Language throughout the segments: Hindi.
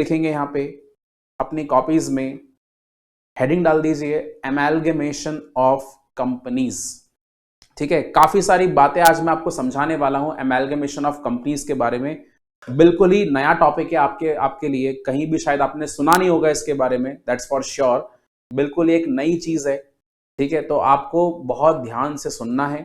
लिखेंगे यहाँ पे अपनी कॉपीज में, हेडिंग डाल दीजिए एमैल्गमेशन ऑफ कंपनीज। ठीक है, काफी सारी बातें आज मैं आपको समझाने वाला हूं एमैल्गमेशन ऑफ कंपनीज के बारे में। बिल्कुल ही नया टॉपिक है आपके आपके लिए, कहीं भी शायद आपने सुना नहीं होगा इसके बारे में, दैट्स फॉर श्योर। बिल्कुल एक नई चीज है। ठीक है, तो आपको बहुत ध्यान से सुनना है,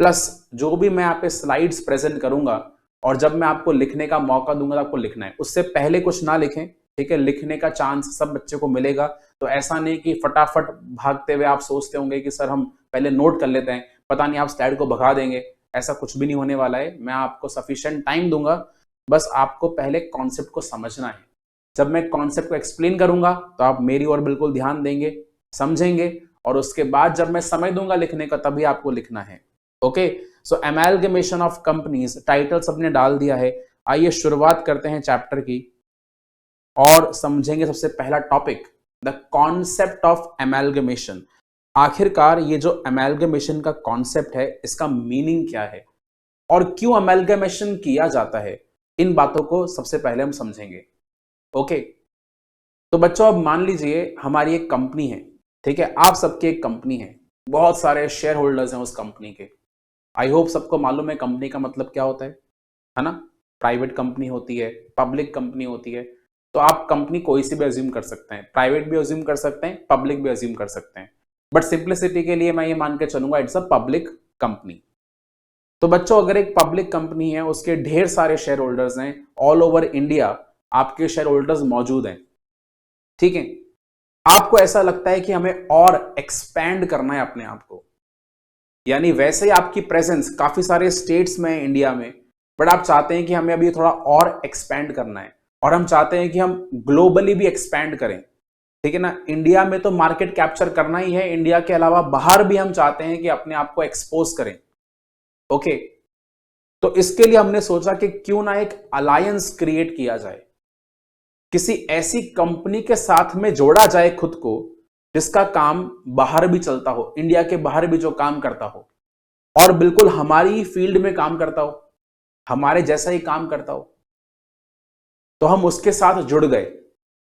प्लस जो भी मैं यहाँ पे स्लाइड्स प्रेजेंट करूंगा और जब मैं आपको लिखने का मौका दूंगा तो आपको लिखना है, उससे पहले कुछ ना लिखें। ठीक है, लिखने का चांस सब बच्चे को मिलेगा, तो ऐसा नहीं कि फटाफट भागते हुए आप सोचते होंगे कि सर हम पहले नोट कर लेते हैं, पता नहीं आप स्लाइड को भगा देंगे। ऐसा कुछ भी नहीं होने वाला है, मैं आपको सफिशिएंट टाइम दूंगा, बस आपको पहले कॉन्सेप्ट को समझना है। जब मैं कॉन्सेप्ट को एक्सप्लेन करूंगा तो आप मेरी ओर बिल्कुल ध्यान देंगे, समझेंगे, और उसके बाद जब मैं समय दूंगा लिखने का तभी आपको लिखना है। Okay, so amalgamation of companies title सबने डाल दिया है। आइए शुरुआत करते हैं चैप्टर की और समझेंगे सबसे पहला टॉपिक, द कॉन्सेप्ट ऑफ एमैल्गमेशन। आखिरकार ये जो एमैल्गमेशन का कॉन्सेप्ट है इसका मीनिंग क्या है और क्यों एमैल्गमेशन किया जाता है, इन बातों को सबसे पहले हम समझेंगे। ओके, तो बच्चों अब मान लीजिए हमारी एक कंपनी है। ठीक है, आप सबकी एक कंपनी है, बहुत सारे शेयर होल्डर्स हैं उस कंपनी के। आई होप सबको मालूम है कंपनी का मतलब क्या होता है ना। प्राइवेट कंपनी होती है, पब्लिक कंपनी होती है। तो आप कंपनी कोई सी भी अज्यूम कर सकते हैं, प्राइवेट भी अज्यूम कर सकते हैं, पब्लिक भी अज्यूम कर सकते हैं, बट सिंप्लिसिटी के लिए मैं ये मान के चलूंगा इट्स अ पब्लिक कंपनी। तो बच्चों अगर एक पब्लिक कंपनी है, उसके ढेर सारे शेयर होल्डर्स हैं, ऑल ओवर इंडिया आपके शेयर होल्डर्स मौजूद हैं। ठीक है, आपको ऐसा लगता है कि हमें और एक्सपैंड करना है अपने आप को, यानी वैसे ही आपकी प्रेजेंस काफी सारे स्टेट्स में है इंडिया में, बट आप चाहते हैं कि हमें अभी थोड़ा और एक्सपैंड करना है और हम चाहते हैं कि हम ग्लोबली भी एक्सपैंड करें। ठीक है ना, इंडिया में तो मार्केट कैप्चर करना ही है, इंडिया के अलावा बाहर भी हम चाहते हैं कि अपने आप को एक्सपोज करें। ओके, तो इसके लिए हमने सोचा कि क्यों ना एक अलायंस क्रिएट किया जाए, किसी ऐसी कंपनी के साथ में जोड़ा जाए खुद को जिसका काम बाहर भी चलता हो, इंडिया के बाहर भी जो काम करता हो और बिल्कुल हमारी फील्ड में काम करता हो, हमारे जैसा ही काम करता हो। तो हम उसके साथ जुड़ गए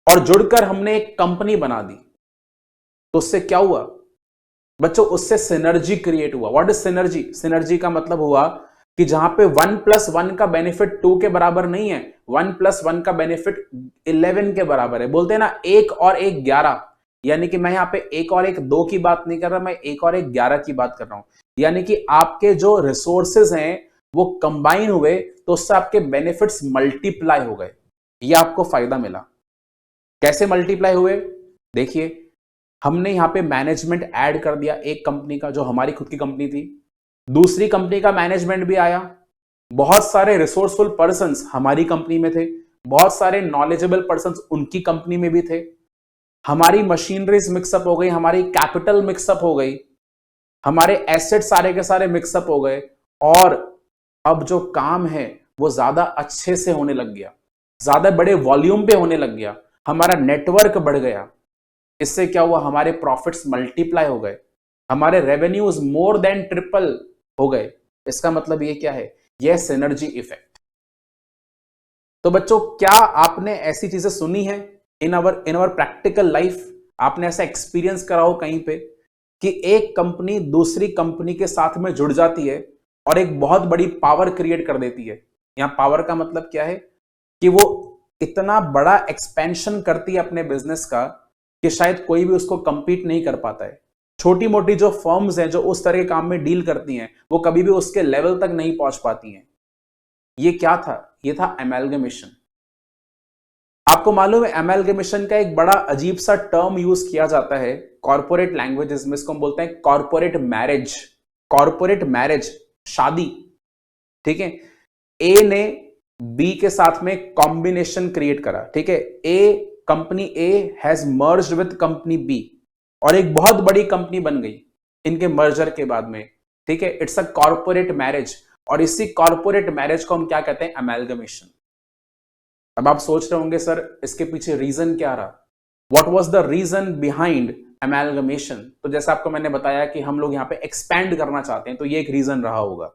और जुड़कर हमने एक कंपनी बना दी। तो उससे क्या हुआ बच्चों, उससे सिनर्जी क्रिएट हुआ। What is synergy? सिनर्जी का मतलब हुआ कि जहां पे 1+1 का बेनिफिट 2 के बराबर नहीं है, 1+1 का बेनिफिट 11 के बराबर है। बोलते हैं ना 1 और 1 11, यानी कि मैं यहां पे 1 और 1 2 की बात नहीं कर रहा, मैं 1 और 1 11 की बात कर रहा हूं। यानी कि आपके जो रिसोर्सेज हैं वो कंबाइन हुए तो उससे आपके बेनिफिट्स मल्टीप्लाई हो गए, ये आपको फायदा मिला। कैसे मल्टीप्लाई हुए? देखिए, हमने यहां पे मैनेजमेंट ऐड कर दिया एक कंपनी का जो हमारी खुद की कंपनी थी, दूसरी कंपनी का मैनेजमेंट भी आया, बहुत सारे रिसोर्सफुल पर्संस हमारी कंपनी में थे, बहुत सारे नॉलेजेबल पर्संस उनकी कंपनी में भी थे, हमारी मशीनरीज मिक्सअप हो गई, हमारी कैपिटल मिक्सअप हो गई, हमारे एसेट सारे के सारे मिक्सअप हो गए और अब जो काम है वो ज्यादा अच्छे से होने लग गया, ज्यादा बड़े वॉल्यूम पे होने लग गया, हमारा नेटवर्क बढ़ गया। इससे क्या हुआ, हमारे प्रॉफिट्स मल्टीप्लाई हो गए, हमारे रेवेन्यूज मोर देन ट्रिपल हो गए। इसका मतलब ये क्या है, यह सिनर्जी इफेक्ट। तो बच्चों क्या आपने ऐसी चीजें सुनी है इन अवर प्रैक्टिकल लाइफ? आपने ऐसा एक्सपीरियंस करा हो कहीं पे कि एक कंपनी दूसरी कंपनी के साथ में जुड़ जाती है और एक बहुत बड़ी पावर क्रिएट कर देती है? यहां पावर का मतलब क्या है कि वो इतना बड़ा एक्सपेंशन करती है अपने बिजनेस का कि शायद कोई भी उसको कंपीट नहीं कर पाता है। छोटी मोटी जो फर्म्स हैं जो उस तरह के काम में डील करती हैं वो कभी भी उसके लेवल तक नहीं पहुंच पाती हैं। ये क्या था? ये था एमैल्गमेशन। आपको मालूम है एमैल्गमेशन का एक बड़ा अजीब सा टर्म यूज किया जाता है कॉर्पोरेट लैंग्वेजेस में, इसको हम बोलते हैं कॉर्पोरेट मैरिज। कॉर्पोरेट मैरिज, शादी। ठीक है, ए ने बी के साथ में कॉम्बिनेशन क्रिएट करा। ठीक है, company A has merged with company B और एक बहुत बड़ी कंपनी बन गई इनके मर्जर के बाद में। ठीक है, इट्स अ कॉर्पोरेट मैरिज और इसी कॉर्पोरेट मैरिज को हम क्या कहते हैं, एमैल्गमेशन। अब आप सोच रहे होंगे सर इसके पीछे रीजन क्या रहा, what was the reason behind amalgamation? तो जैसा आपको मैंने बताया कि हम लोग यहां पे एक्सपैंड करना चाहते हैं, तो ये एक रीजन रहा होगा।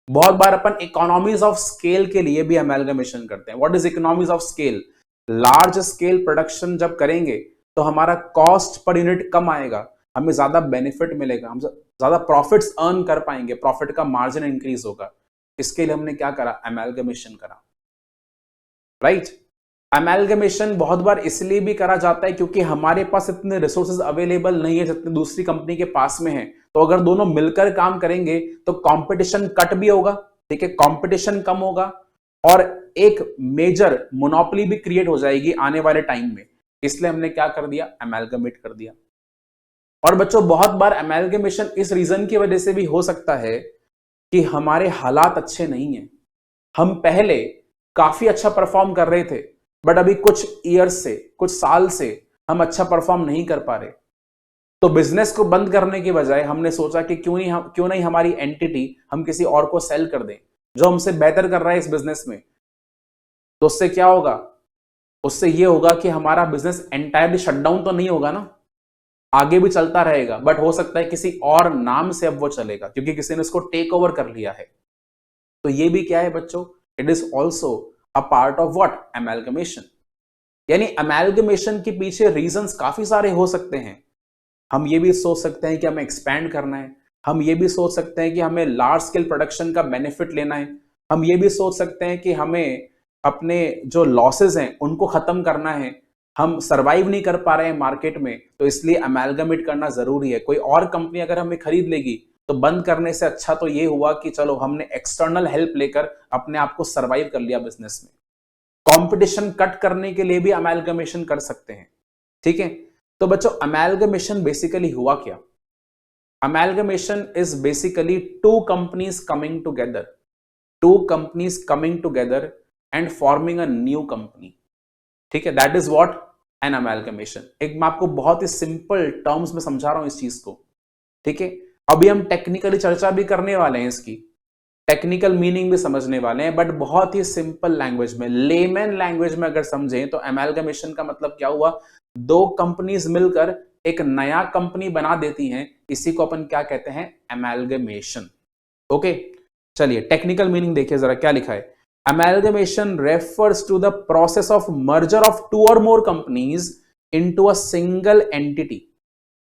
बहुत बार अपन इकोनॉमीज ऑफ स्केल के लिए भी एमैल्गमेशन करते हैं। What is economies of scale? Large scale production जब करेंगे तो हमारा कॉस्ट पर यूनिट कम आएगा, हमें ज्यादा बेनिफिट मिलेगा, हम ज्यादा प्रॉफिट्स अर्न कर पाएंगे, प्रॉफिट का मार्जिन इंक्रीज होगा। इसके लिए हमने क्या करा, एमैल्गमेशन करा, राइट। एमैल्गमेशन बहुत बार इसलिए भी करा जाता है क्योंकि हमारे पास इतने रिसोर्सेज अवेलेबल नहीं है जितने दूसरी कंपनी के पास में है, तो अगर दोनों मिलकर काम करेंगे तो कंपटीशन कट भी होगा, ठीक है, कंपटीशन कम होगा और एक मेजर मोनोपोली भी क्रिएट हो जाएगी आने वाले टाइम में। इसलिए हमने क्या कर दिया, एमैल्गमेट कर दिया। और बच्चों बहुत बार एमैल्गमेशन इस रीजन की वजह से भी हो सकता है कि हमारे हालात अच्छे नहीं है, हम पहले काफी अच्छा परफॉर्म कर रहे थे बट अभी कुछ ईयर्स से, कुछ साल से हम अच्छा परफॉर्म नहीं कर पा रहे, तो बिजनेस को बंद करने के बजाय हमने सोचा कि क्यों नहीं हमारी एंटिटी हम किसी और को सेल कर दें जो हमसे बेहतर कर रहा है इस बिजनेस में। तो उससे क्या होगा, उससे ये होगा कि हमारा बिजनेस एंटायरली शटडाउन तो नहीं होगा ना, आगे भी चलता रहेगा बट हो सकता है किसी और नाम से अब वो चलेगा क्योंकि किसी ने उसको टेक ओवर कर लिया है। तो ये भी क्या है बच्चों, it is also a part of what, amalgamation. यानी एमैल्गमेशन के पीछे रीजंस काफी सारे हो सकते हैं। हम ये भी सोच सकते हैं कि हमें एक्सपैंड करना है, हम ये भी सोच सकते हैं कि हमें लार्ज स्केल प्रोडक्शन का बेनिफिट लेना है, हम ये भी सोच सकते हैं कि हमें अपने जो लॉसेस हैं उनको खत्म करना है, हम सरवाइव नहीं कर पा रहे हैं मार्केट में तो इसलिए अमेलगमेट करना जरूरी है। कोई और कंपनी अगर हमें खरीद लेगी तो बंद करने से अच्छा तो ये हुआ कि चलो हमने एक्सटर्नल हेल्प लेकर अपने आप को सरवाइव कर लिया बिजनेस में। कंपटीशन कट करने के लिए भी अमेलगमेशन कर सकते हैं, ठीक है। तो बच्चों अमेलगमेशन बेसिकली हुआ क्या, amalgamation is basically two companies coming together, two companies coming together and forming a new company, ठीक है, that is what an amalgamation. एक मैं आपको बहुत ही सिंपल टर्म्स में समझा रहा हूं इस चीज को, ठीक है। अभी हम टेक्निकली चर्चा भी करने वाले हैं इसकी, टेक्निकल मीनिंग भी समझने वाले हैं बट बहुत ही सिंपल लैंग्वेज में, लेमैन लैंग्वेज में अगर समझें तो अमेलगमेशन का मतलब क्या हुआ, दो कंपनीज मिलकर एक नया कंपनी बना देती हैं, इसी को अपन क्या कहते हैं, अमेलगमेशन। ओके, चलिए टेक्निकल मीनिंग देखिए जरा क्या लिखा है। Amalgamation refers to the process of merger of two or more companies into a single entity,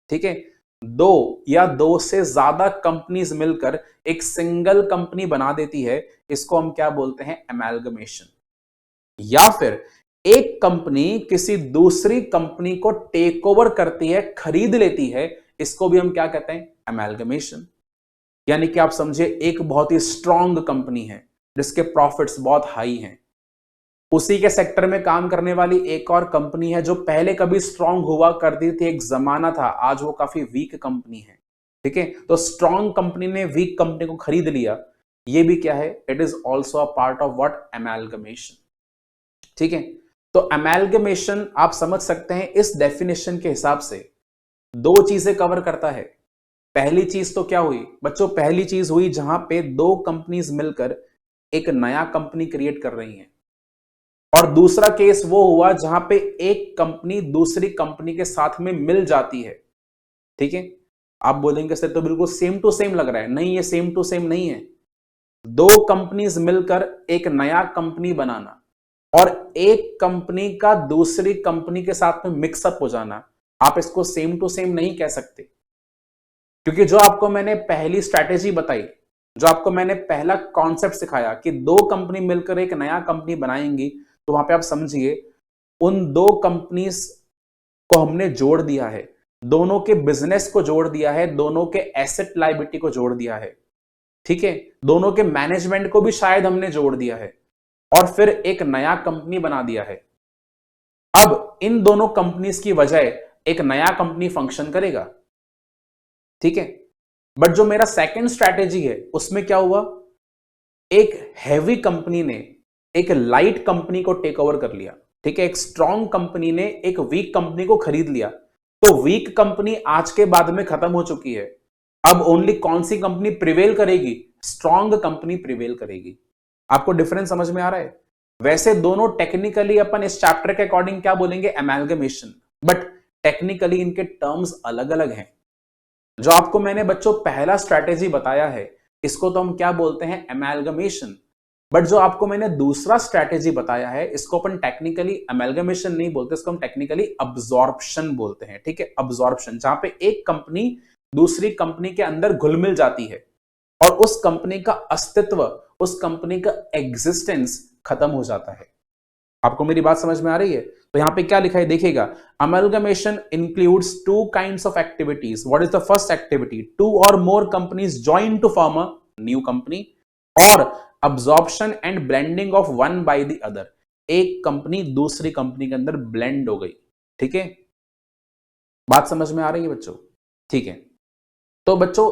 ठीक है। दो या दो से ज्यादा कंपनीज मिलकर एक सिंगल कंपनी बना देती है, इसको हम क्या बोलते हैं, एमैल्गमेशन। या फिर एक कंपनी किसी दूसरी कंपनी को टेक ओवर करती है, खरीद लेती है, इसको भी हम क्या कहते हैं, एमैल्गमेशन। यानी कि आप समझे एक बहुत ही स्ट्रॉन्ग कंपनी है जिसके प्रॉफिट्स बहुत हाई हैं, उसी के सेक्टर में काम करने वाली एक और कंपनी है जो पहले कभी स्ट्रॉन्ग हुआ करती थी, एक जमाना था, आज वो काफी वीक कंपनी है, ठीक है। तो स्ट्रॉन्ग कंपनी ने वीक कंपनी को खरीद लिया, ये भी क्या है, it is also a part of what, amalgamation, ठीक है। तो एमैल्गमेशन आप समझ सकते हैं इस डेफिनेशन के हिसाब से दो चीजें कवर करता है। पहली चीज तो क्या हुई बच्चों, पहली चीज हुई जहां पे दो कंपनीज मिलकर एक नया कंपनी क्रिएट कर रही हैं, और दूसरा केस वो हुआ जहां पे एक कंपनी दूसरी कंपनी के साथ में मिल जाती है, ठीक है। आप बोलेंगे सर तो बिल्कुल सेम टू सेम लग रहा है, नहीं ये सेम टू सेम नहीं है। दो कंपनीज मिलकर एक नया कंपनी बनाना और एक कंपनी का दूसरी कंपनी के साथ में मिक्सअप हो जाना, आप इसको सेम टू सेम नहीं कह सकते, क्योंकि जो आपको मैंने पहली स्ट्रैटेजी बताई, जो आपको मैंने पहला कॉन्सेप्ट सिखाया कि दो कंपनी मिलकर एक नया कंपनी बनाएंगी, तो वहां पे आप समझिए उन दो कंपनीज को हमने जोड़ दिया है, दोनों के बिजनेस को जोड़ दिया है, दोनों के एसेट लायबिलिटी को जोड़ दिया है, ठीक है, दोनों के मैनेजमेंट को भी शायद हमने जोड़ दिया है और फिर एक नया कंपनी बना दिया है। अब इन दोनों कंपनीज की वजह एक नया कंपनी फंक्शन करेगा, ठीक है। बट जो मेरा सेकंड स्ट्रैटेजी है उसमें क्या हुआ, एक हैवी कंपनी ने एक लाइट कंपनी को टेक ओवर कर लिया, ठीक है। एक स्ट्रॉन्ग कंपनी ने एक वीक कंपनी को खरीद लिया, तो वीक कंपनी आज के बाद में खत्म हो चुकी है। अब ओनली कौन सी कंपनी प्रिवेल करेगी, स्ट्रॉन्ग कंपनी प्रिवेल करेगी। आपको डिफरेंस समझ में आ रहा है। वैसे दोनों टेक्निकली अपन इस चैप्टर के अकॉर्डिंग क्या बोलेंगे, एमैल्गमेशन, बट टेक्निकली इनके टर्म्स अलग अलग हैं। जो आपको मैंने बच्चों पहला स्ट्रैटेजी बताया है, इसको तो हम क्या बोलते हैं, एमैल्गमेशन। बट जो आपको मैंने दूसरा स्ट्रैटेजी बताया है, इसको अपन टेक्निकली अमेलगमेशन नहीं बोलते, इसको हम टेक्निकली अब्जॉर्प्शन बोलते हैं। ठीक है, अब्जॉर्प्शन, जहां पे एक कंपनी दूसरी कंपनी के अंदर घुल मिल जाती है और उस कंपनी का अस्तित्व, उस कंपनी का एग्जिस्टेंस खत्म हो जाता है। आपको मेरी बात समझ में आ रही है? तो यहां पे क्या लिखा है देखिएगा, amalgamation includes two kinds of activities. What is the first activity? Two or more companies join to form a new company, और absorption and blending of one by the other. एक कंपनी दूसरी कंपनी के अंदर ब्लेंड हो गई। ठीक है, बात समझ में आ रही है बच्चों? ठीक है, तो बच्चों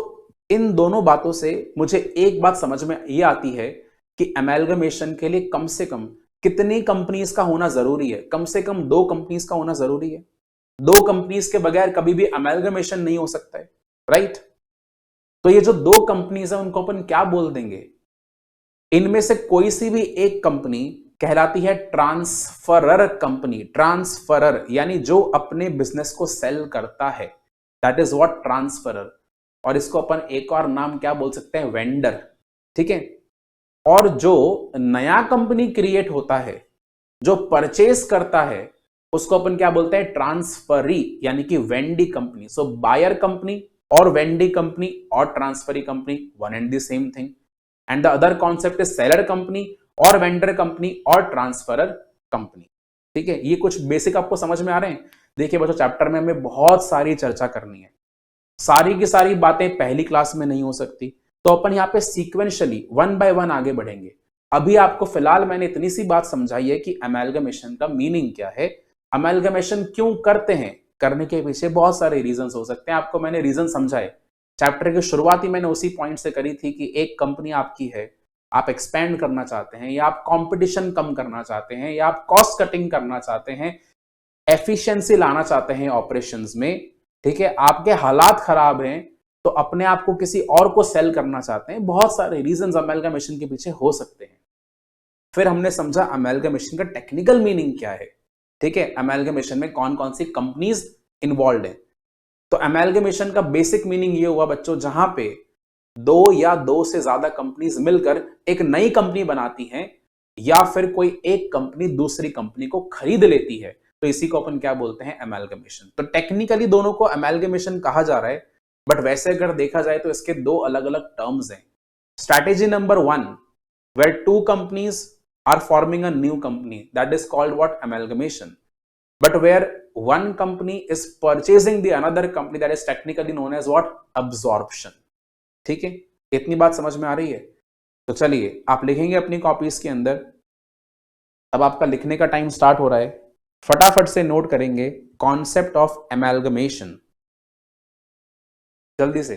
इन दोनों बातों से मुझे एक बात समझ में ये आती है कि अमेलगमेशन के लिए कम से कम कितनी कंपनीज का होना जरूरी है? कम से कम 2 कंपनीज का होना जरूरी है। 2 कंपनीज के बगैर कभी भी अमेलगमेशन नहीं हो सकता है, राइट? तो ये जो 2 कंपनीज है उनको अपन क्या बोल देंगे? इनमें से कोई सी भी एक कंपनी कहलाती है ट्रांसफरर कंपनी। ट्रांसफरर यानी जो अपने बिजनेस को सेल करता है, दैट इज व्हाट ट्रांसफरर। और इसको अपन एक और नाम क्या बोल सकते हैं? वेंडर। ठीक है, और जो नया कंपनी क्रिएट होता है, जो परचेस करता है, उसको अपन क्या बोलते हैं? ट्रांसफरी, यानी कि वेंडी कंपनी। सो बायर कंपनी और वेंडी कंपनी और transferee company one and the same thing. And the other concept is seller company और वेंडर कंपनी और ट्रांसफरर कंपनी। ठीक है, ये कुछ बेसिक आपको समझ में आ रहे हैं? देखिए बच्चों, चैप्टर में हमें बहुत सारी चर्चा करनी है, सारी की सारी बातें पहली क्लास में नहीं हो सकती, तो अपन यहाँ पे सीक्वेंशियली वन बाय वन आगे बढ़ेंगे। अभी आपको फिलहाल मैंने इतनी सी बात समझाई है कि अमेलगमेशन का मीनिंग क्या है, अमेलगमेशन क्यों करते हैं, करने के पीछे बहुत सारे रीजंस हो सकते हैं। आपको मैंने रीजन समझाए, चैप्टर की शुरुआत ही मैंने उसी पॉइंट से करी थी कि एक कंपनी आपकी है, आप एक्सपेंड करना चाहते हैं, या आप कंपटीशन कम करना चाहते हैं, या आप कॉस्ट कटिंग करना चाहते हैं, एफिशिएंसी लाना चाहते हैं ऑपरेशंस में। ठीक है, आपके हालात खराब हैं तो अपने आप को किसी और को सेल करना चाहते हैं, बहुत सारे रीजंस अमेलगमेशन के पीछे हो सकते हैं। फिर हमने समझा अमेलगमेशन का टेक्निकल मीनिंग क्या है। ठीक है, अमेलगमेशन में कौन कौन सी कंपनीज इन्वॉल्व है। तो अमेलगमेशन का बेसिक मीनिंग ये हुआ बच्चों, जहां पे 2 या 2 से ज्यादा कंपनीज मिलकर एक नई कंपनी बनाती हैं, या फिर कोई एक कंपनी दूसरी कंपनी को खरीद लेती है, तो इसी को अपन क्या बोलते हैं? अमेलगमेशन। तो टेक्निकली दोनों को अमेलगमेशन कहा जा रहा है, बट वैसे अगर देखा जाए तो इसके 2 अलग अलग टर्म्स हैं। Strategy number 1, where 2 companies are forming a new company, that is called what? Amalgamation. But where one company is purchasing the another company, that is technically known as what? Absorption. ठीक है, इतनी बात समझ में आ रही है? तो चलिए आप लिखेंगे अपनी कॉपीज के अंदर। अब आपका लिखने का टाइम स्टार्ट हो रहा है, फटाफट से नोट करेंगे कॉन्सेप्ट ऑफ एमेलगमेशन, जल्दी से।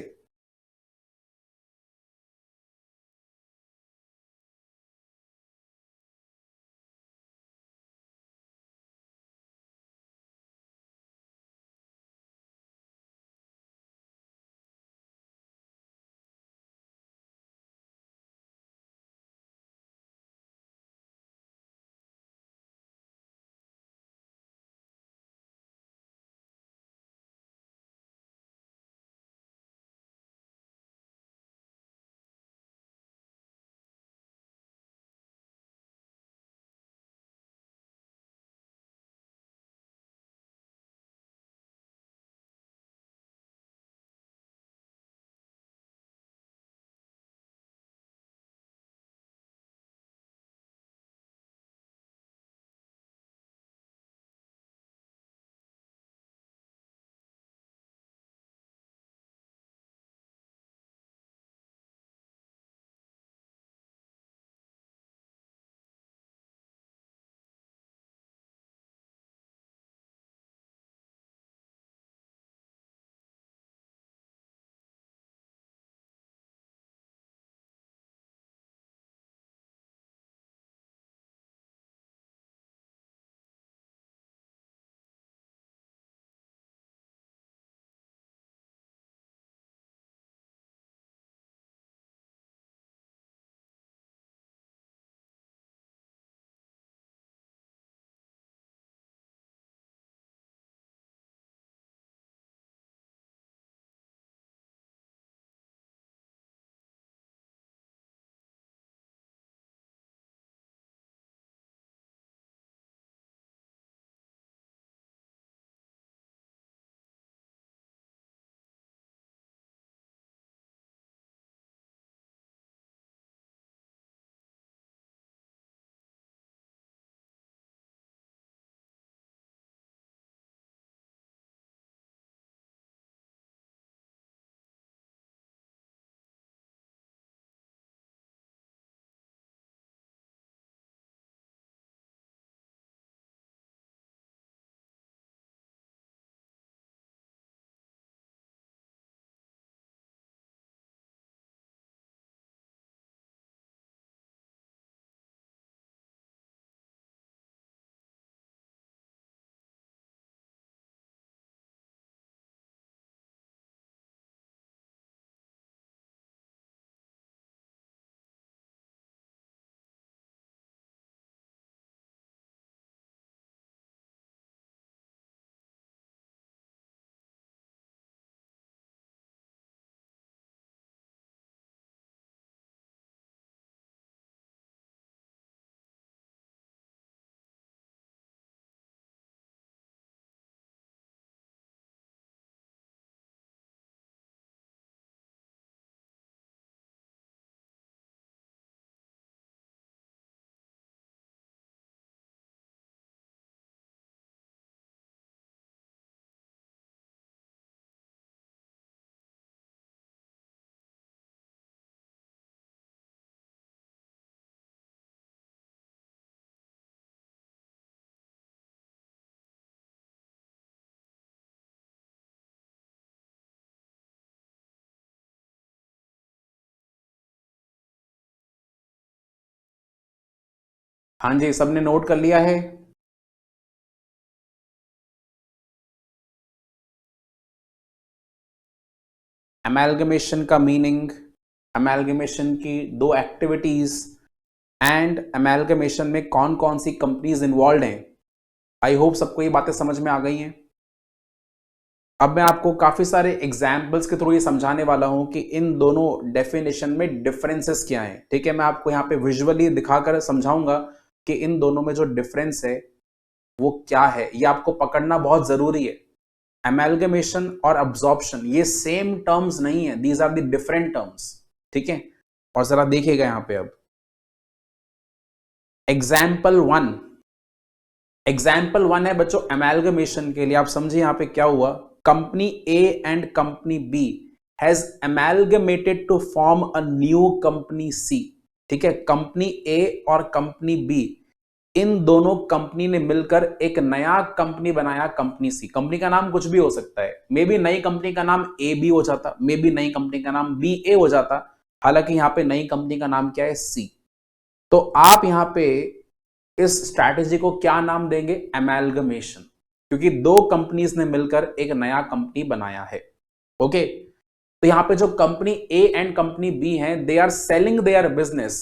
हाँ जी, सबने नोट कर लिया है? अमेलगमेशन का मीनिंग, अमेलगमेशन की दो एक्टिविटीज एंड अमेलगमेशन में कौन कौन सी कंपनीज इन्वॉल्व हैं। आई होप सबको ये बातें समझ में आ गई हैं। अब मैं आपको काफी सारे एग्जाम्पल्स के थ्रू ये समझाने वाला हूं कि इन दोनों डेफिनेशन में डिफरेंसेस क्या हैं। ठीक है, मैं आपको यहाँ पे विजुअली दिखाकर समझाऊंगा कि इन दोनों में जो डिफरेंस है वो क्या है। ये आपको पकड़ना बहुत जरूरी है। अमेलगमेशन और अब्जॉर्प्शन ये सेम टर्म्स नहीं है, these are the different terms. ठीक है, और जरा देखिएगा यहां पे अब एग्जाम्पल वन है बच्चों अमेलगमेशन के लिए। आप समझिए यहां पे क्या हुआ। Company A and company B has amalgamated to form a new company C. ठीक है, कंपनी ए और कंपनी बी, इन दोनों कंपनी ने मिलकर एक नया कंपनी बनाया, कंपनी सी। कंपनी का नाम कुछ भी हो सकता है, मे बी नई कंपनी का नाम ए बी हो जाता, मे बी नई कंपनी का नाम बी ए हो जाता, हालांकि यहां पे नई कंपनी का नाम क्या है, सी। तो आप यहां पे इस स्ट्रैटेजी को क्या नाम देंगे, अमेलगमेशन, क्योंकि दो कंपनीज ने मिलकर एक नया कंपनी बनाया है। ओके, तो यहां पे जो company A and company B हैं, they are selling their business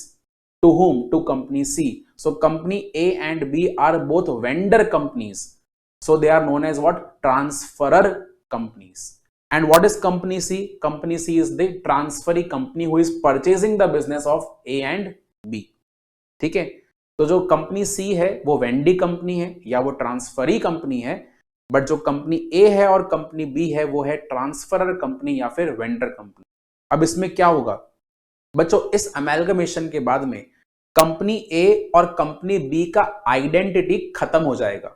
to whom, to company C. So company A and B are both vendor companies, so they are known as what, transferor companies. And what is company C? Company C is the transferee company who is purchasing the business of A and B. ठीक है, तो जो कंपनी सी है वो वेंडी कंपनी है या वो ट्रांसफरी कंपनी है, बट जो कंपनी ए है और कंपनी बी है वो है ट्रांसफरर कंपनी या फिर वेंडर कंपनी। अब इसमें क्या होगा बच्चों, इस अमेलगमेशन के बाद में कंपनी ए और कंपनी बी का आइडेंटिटी खत्म हो जाएगा।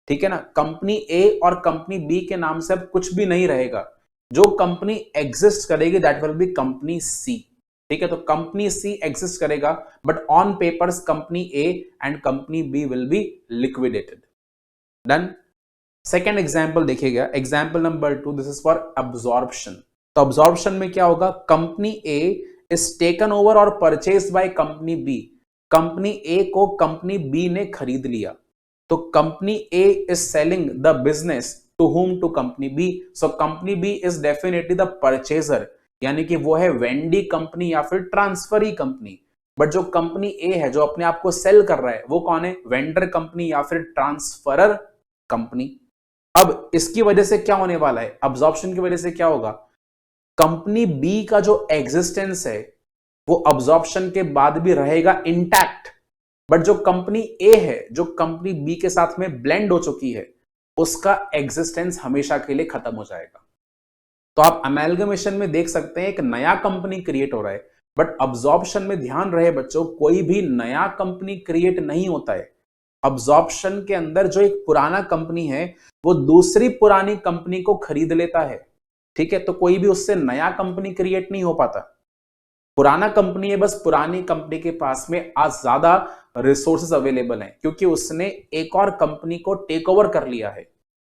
ठीक है ना, कंपनी ए और कंपनी बी के नाम से अब कुछ भी नहीं रहेगा। जो कंपनी एग्जिस्ट करेगी that will be company C. ठीक है, तो कंपनी सी एग्जिस्ट करेगा, but on papers company A and company B will be liquidated. Done. Second example देखिएगा, example number 2, this is for absorption. तो अब्जॉर्प्शन में क्या होगा, company A is taken over or purchase by company B. Company A को कंपनी बी ने खरीद लिया, तो company A is selling the business to whom, to company B. So company B is definitely the purchaser, यानी कि वो है वेंडी कंपनी या फिर ट्रांसफरी कंपनी। बट जो कंपनी ए है जो अपने आप को सेल कर रहा है वो कौन है, वेंडर कंपनी या फिर ट्रांसफरर कंपनी। अब इसकी वजह से क्या होने वाला है, अब्जॉर्प्शन की वजह से क्या होगा, कंपनी बी का जो एग्जिस्टेंस है वो अब्जॉर्प्शन के बाद भी रहेगा इंटैक्ट, बट जो कंपनी ए है जो कंपनी बी के साथ में ब्लेंड हो चुकी है उसका एग्जिस्टेंस हमेशा के लिए खत्म हो जाएगा। तो आप अमेलगमेशन में देख सकते हैं एक नया कंपनी क्रिएट हो रहा है, बट अब्जॉर्प्शन में ध्यान रहे बच्चों, कोई भी नया कंपनी क्रिएट नहीं होता है। अब्जॉर्प्शन के अंदर जो एक पुराना कंपनी है वो दूसरी पुरानी कंपनी को खरीद लेता है। ठीक है, तो कोई भी उससे नया कंपनी क्रिएट नहीं हो पाता। पुराना कंपनी है, बस पुरानी कंपनी के पास में आज ज्यादा रिसोर्सेज अवेलेबल हैं क्योंकि उसने एक और कंपनी को टेक ओवर कर लिया है।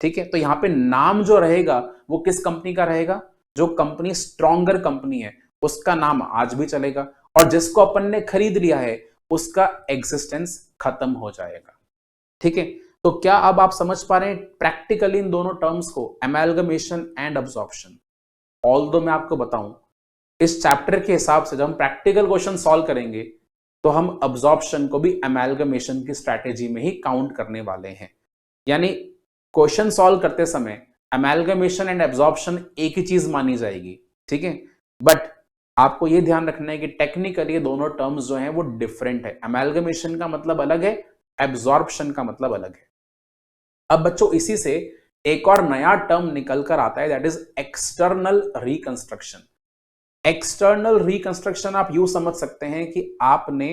ठीक है, तो यहां पे नाम जो रहेगा वो किस कंपनी का रहेगा, जो कंपनी स्ट्रॉन्गर कंपनी है उसका नाम आज भी चलेगा, और जिसको अपन ने खरीद लिया है उसका एग्जिस्टेंस खत्म हो जाएगा। ठीक है, तो क्या अब आप समझ पा रहे हैं प्रैक्टिकली इन दोनों टर्म्स को, अमेलगमेशन एंड अब्जॉर्प्शन। ऑल्दो मैं आपको बताऊं इस चैप्टर के हिसाब से जब हम प्रैक्टिकल क्वेश्चन सॉल्व करेंगे तो हम अब्जॉर्प्शन को भी अमेलगमेशन की स्ट्रैटेजी में ही काउंट करने वाले हैं। यानी क्वेश्चन सॉल्व करते समय अमेलगमेशन एंड एब्जॉर्प्शन एक ही चीज मानी जाएगी। ठीक है, बट आपको यह ध्यान रखना है कि टेक्निकली दोनों टर्म्स जो हैं वो डिफरेंट है। अमेलगमेशन का मतलब अलग है, एब्जॉर्प्शन का मतलब अलग है। अब बच्चों इसी से एक और नया टर्म निकल कर आता है, that is external reconstruction. External reconstruction आप यूं समझ सकते हैं कि आपने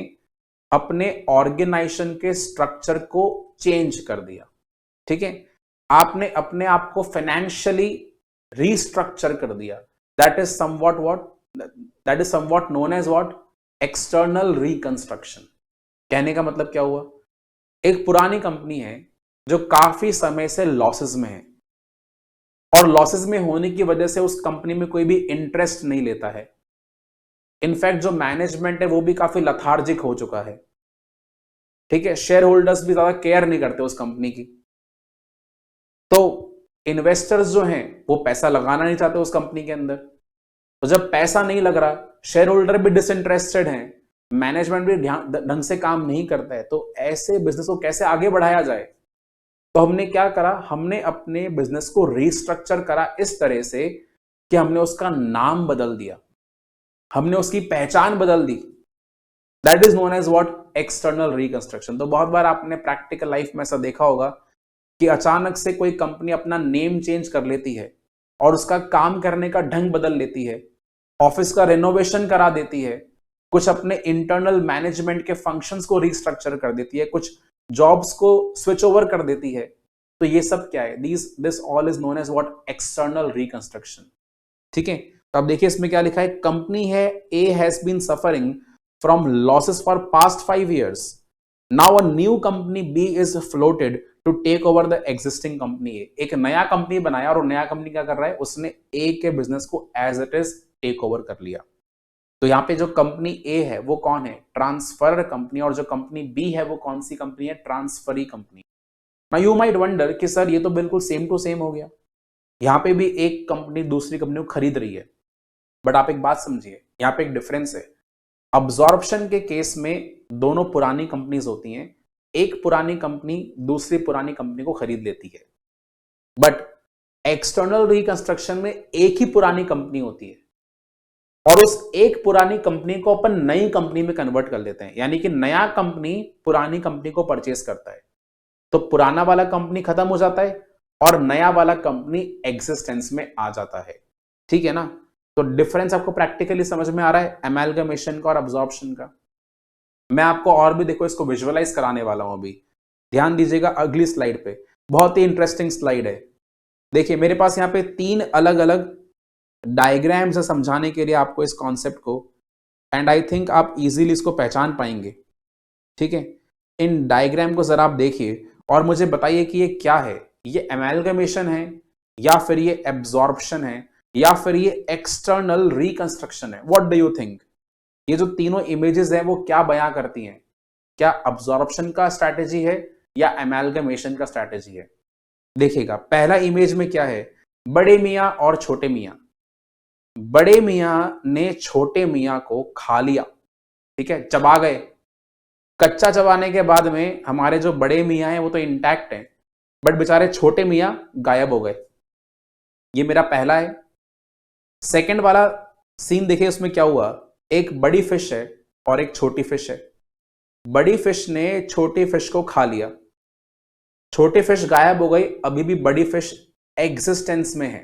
अपने ऑर्गेनाइजेशन के स्ट्रक्चर को चेंज कर दिया। ठीक है, आपने अपने आप को फाइनेंशियली रीस्ट्रक्चर कर दिया, that is somewhat known as what, external reconstruction. कहने का मतलब क्या हुआ, एक पुरानी कंपनी है जो काफी समय से लॉसेस में है, और लॉसेस में होने की वजह से उस कंपनी में कोई भी इंटरेस्ट नहीं लेता है। इनफैक्ट जो मैनेजमेंट है वो भी काफी लथार्जिक हो चुका है। ठीक है, शेयर होल्डर्स भी ज्यादा केयर नहीं करते उस कंपनी की। तो इन्वेस्टर्स जो हैं वो पैसा लगाना नहीं चाहते उस कंपनी के अंदर। तो जब पैसा नहीं लग रहा, शेयर होल्डर भी डिसइंटरेस्टेड हैं, मैनेजमेंट भी ढंग से काम नहीं करता है, तो ऐसे बिजनेस को कैसे आगे बढ़ाया जाए? तो हमने क्या करा, हमने अपने बिजनेस को रीस्ट्रक्चर करा इस तरह से कि हमने उसका नाम बदल दिया, हमने उसकी पहचान बदल दी। That is known as what, external reconstruction. तो बहुत बार आपने प्रैक्टिकल लाइफ में ऐसा देखा होगा कि अचानक से कोई कंपनी अपना नेम चेंज कर लेती है और उसका काम करने का ढंग बदल लेती है, ऑफिस का रेनोवेशन करा देती है, कुछ अपने इंटरनल मैनेजमेंट के फंक्शंस को रिस्ट्रक्चर कर देती है, कुछ जॉब्स को स्विच ओवर कर देती है। तो ये सब क्या है? This all is known as what, external reconstruction. ठीक है, तो अब देखिए इसमें क्या लिखा है, कंपनी है A has been suffering from losses for past 5 years. Now a new company B is floated to take over the existing company A. एक नया कंपनी बनाया और नया कंपनी क्या कर रहा है, उसने ए के बिजनेस को as it is take over कर लिया। तो यहां पे जो कंपनी ए है वो कौन है? Transfer company. और जो कंपनी बी है वो कौन सी कंपनी है? Transferee company. Now you might wonder कि सर ये तो बिल्कुल सेम टू सेम हो गया, यहां पे भी एक कंपनी दूसरी कंपनी को खरीद रही है। बट आप एक बात समझिए, यहां पे एक डिफरेंस है। अब्जॉर्प्शन के केस में दोनों पुरानी कंपनीज होती हैं, एक पुरानी कंपनी दूसरी पुरानी कंपनी को खरीद लेती है। बट एक्सटर्नल रिकंस्ट्रक्शन में एक ही पुरानी कंपनी होती है और उस एक पुरानी कंपनी को अपन नई कंपनी में कन्वर्ट कर लेते हैं, यानी कि नया कंपनी पुरानी कंपनी को परचेस करता है। तो पुराना वाला कंपनी खत्म हो जाता है और नया वाला कंपनी एग्जिस्टेंस में आ जाता है। ठीक है ना? तो डिफरेंस आपको प्रैक्टिकली समझ में आ रहा है एमैल्गमेशन का और अब्जॉर्प्शन का। मैं आपको और भी देखो इसको विजुअलाइज कराने वाला हूं अभी। ध्यान दीजिएगा अगली स्लाइड पे, बहुत ही इंटरेस्टिंग स्लाइड है। देखिए मेरे पास यहां पे 3 अलग अलग डायग्राम्स है समझाने के लिए आपको इस कॉन्सेप्ट को, एंड आई थिंक आप इजीली इसको पहचान पाएंगे। ठीक है, इन डायग्राम को जरा आप देखिए और मुझे बताइए कि ये क्या है? ये एमैल्गमेशन है या फिर ये एब्जॉर्प्शन है या फिर ये एक्सटर्नल रिकंस्ट्रक्शन है? What do you think? ये जो तीनों इमेजेस हैं वो क्या बयां करती हैं? क्या अब्जॉर्प्शन का स्ट्रैटेजी है या एमैल्गमेशन का स्ट्रैटेजी है? देखिएगा पहला इमेज में क्या है, बड़े मियां और छोटे मियां। बड़े मियां ने छोटे मियां को खा लिया, ठीक है, चबा गए। कच्चा चबाने के बाद में हमारे जो बड़े मियां हैं वो तो इंटैक्ट हैं, बट बेचारे छोटे मियां गायब हो गए। ये मेरा पहला है। सेकंड वाला सीन देखिए उसमें क्या हुआ, एक बड़ी फिश है और एक छोटी फिश है। बड़ी फिश ने छोटी फिश को खा लिया, छोटी फिश गायब हो गई, अभी भी बड़ी फिश एग्जिस्टेंस में है।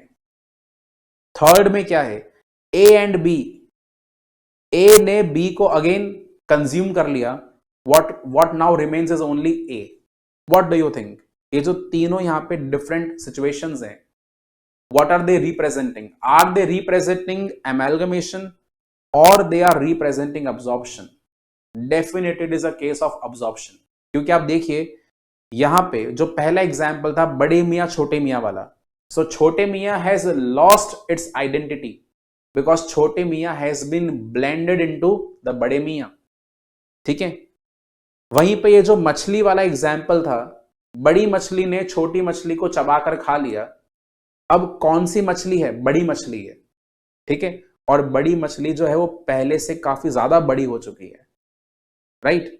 थर्ड में क्या है, ए एंड बी। ए ने बी को अगेन कंज्यूम कर लिया। What now remains is only A. What do you think? ये जो तीनों यहां पे डिफरेंट सिचुएशंस हैं, what are they representing? Are they representing amalgamation or they are representing absorption? Definitely it is a case of absorption, क्योंकि आप देखिए यहां पे जो पहला एग्जाम्पल था बड़े मियां छोटे मियां वाला, सो छोटे मियां has lost its identity because छोटे मियां has been blended into the बड़े मियां। ठीक है, वहीं पे ये जो मछली वाला एग्जाम्पल था, बड़ी मछली ने छोटी मछली को चबाकर खा लिया। अब कौन सी मछली है? बड़ी मछली है। ठीक है, और बड़ी मछली जो है वो पहले से काफी ज्यादा बड़ी हो चुकी है, राइट?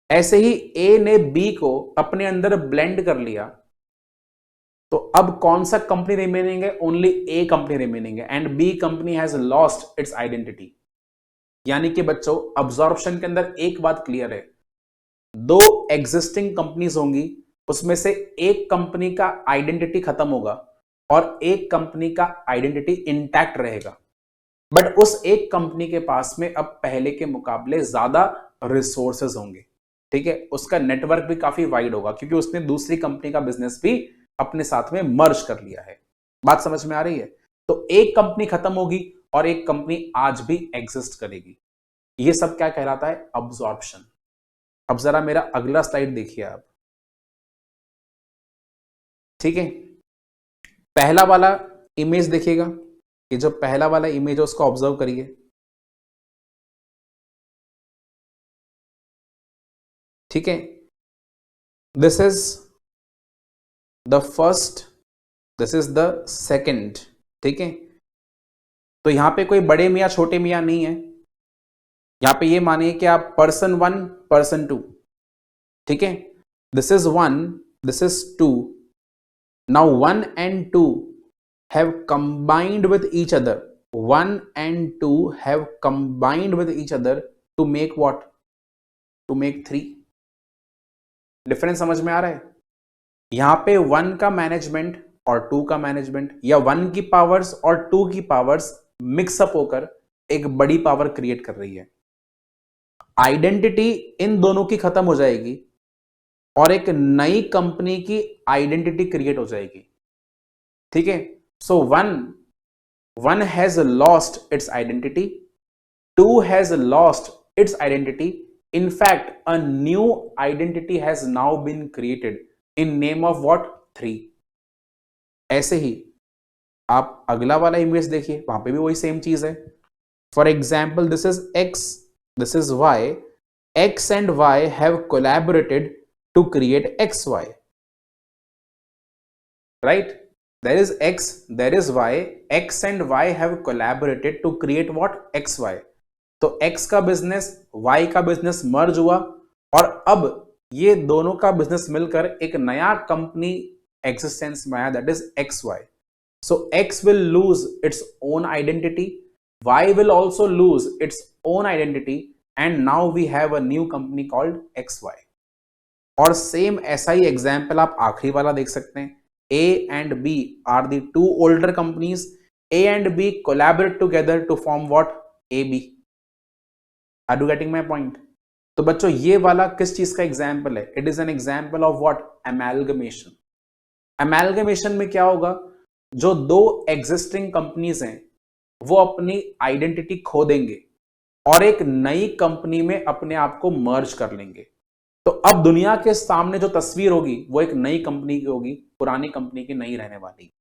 ऐसे ही ए ने बी को अपने अंदर ब्लेंड कर लिया, तो अब कौन सा कंपनी रिमेनिंग है? ओनली ए कंपनी रिमेनिंग है, and B company has lost its identity. यानी कि बच्चों अब्जॉर्प्शन के अंदर एक बात क्लियर है, दो एग्जिस्टिंग कंपनीज होंगी, उसमें से एक कंपनी का आइडेंटिटी खत्म होगा और एक कंपनी का आइडेंटिटी इंटैक्ट रहेगा। बट उस एक कंपनी के पास में अब पहले के मुकाबले ज्यादा रिसोर्सेज होंगे। ठीक है, उसका नेटवर्क भी काफी वाइड होगा क्योंकि उसने दूसरी कंपनी का बिजनेस भी अपने साथ में मर्ज कर लिया है। बात समझ में आ रही है? तो एक कंपनी खत्म होगी और एक कंपनी आज भी एग्जिस्ट करेगी। यह सब क्या कहलाता है? अब्जॉर्प्शन। अब जरा मेरा अगला स्लाइड देखिए आप। ठीक है, पहला वाला इमेज देखिएगा, ये जो पहला वाला इमेज है उसको ऑब्जर्व करिए। ठीक है, this is the first, this is the second, ठीक है। तो यहां पे कोई बड़े मियाँ छोटे मियाँ नहीं है, यहां पे ये मानिए कि आप पर्सन 1 पर्सन 2, ठीक है, this is 1, this is 2, now 1 and 2 have combined with each other, 1 and 2 have combined with each other to make what, to make 3। Difference समझ में आ रहा है? यहां पे 1 का मैनेजमेंट और 2 का मैनेजमेंट, या 1 की पावर्स और 2 की पावर्स मिक्सअप होकर एक बड़ी पावर क्रिएट कर रही है। आइडेंटिटी इन दोनों की खत्म हो जाएगी और एक नई कंपनी की आइडेंटिटी क्रिएट हो जाएगी, ठीक है। So one has lost its identity, 2 has lost its identity. In fact, a new identity has now been created in name of what? 3। ऐसे ही आप अगला वाला इमेज देखिए, वहां पे भी वही सेम चीज है। For example, this is x, this is y, x and y have collaborated to create xy, right? There is x, there is y, x and y have collaborated to create what? xy। तो x का बिजनेस y का बिजनेस मर्ज हुआ और अब ये दोनों का बिजनेस मिलकर एक नया कंपनी एग्जिस्टेंस में आया, that is XY। So x will lose its own identity, y will also lose its own identity, and now we have a new company called XY। और सेम ऐसा ही एग्जाम्पल आप आखिरी वाला देख सकते हैं, A and B are the two older companies, A and B collaborate together to form what? AB। Are you getting my point? तो बच्चों ये वाला किस चीज का एग्जाम्पल है? It is an example of what? Amalgamation. Amalgamation में क्या होगा? जो दो एग्जिस्टिंग कंपनीज हैं वो अपनी आइडेंटिटी खो देंगे और एक नई कंपनी में अपने आप को मर्ज कर लेंगे। तो अब दुनिया के सामने जो तस्वीर होगी वो एक नई कंपनी की होगी, पुरानी कंपनी की नहीं रहने वाली,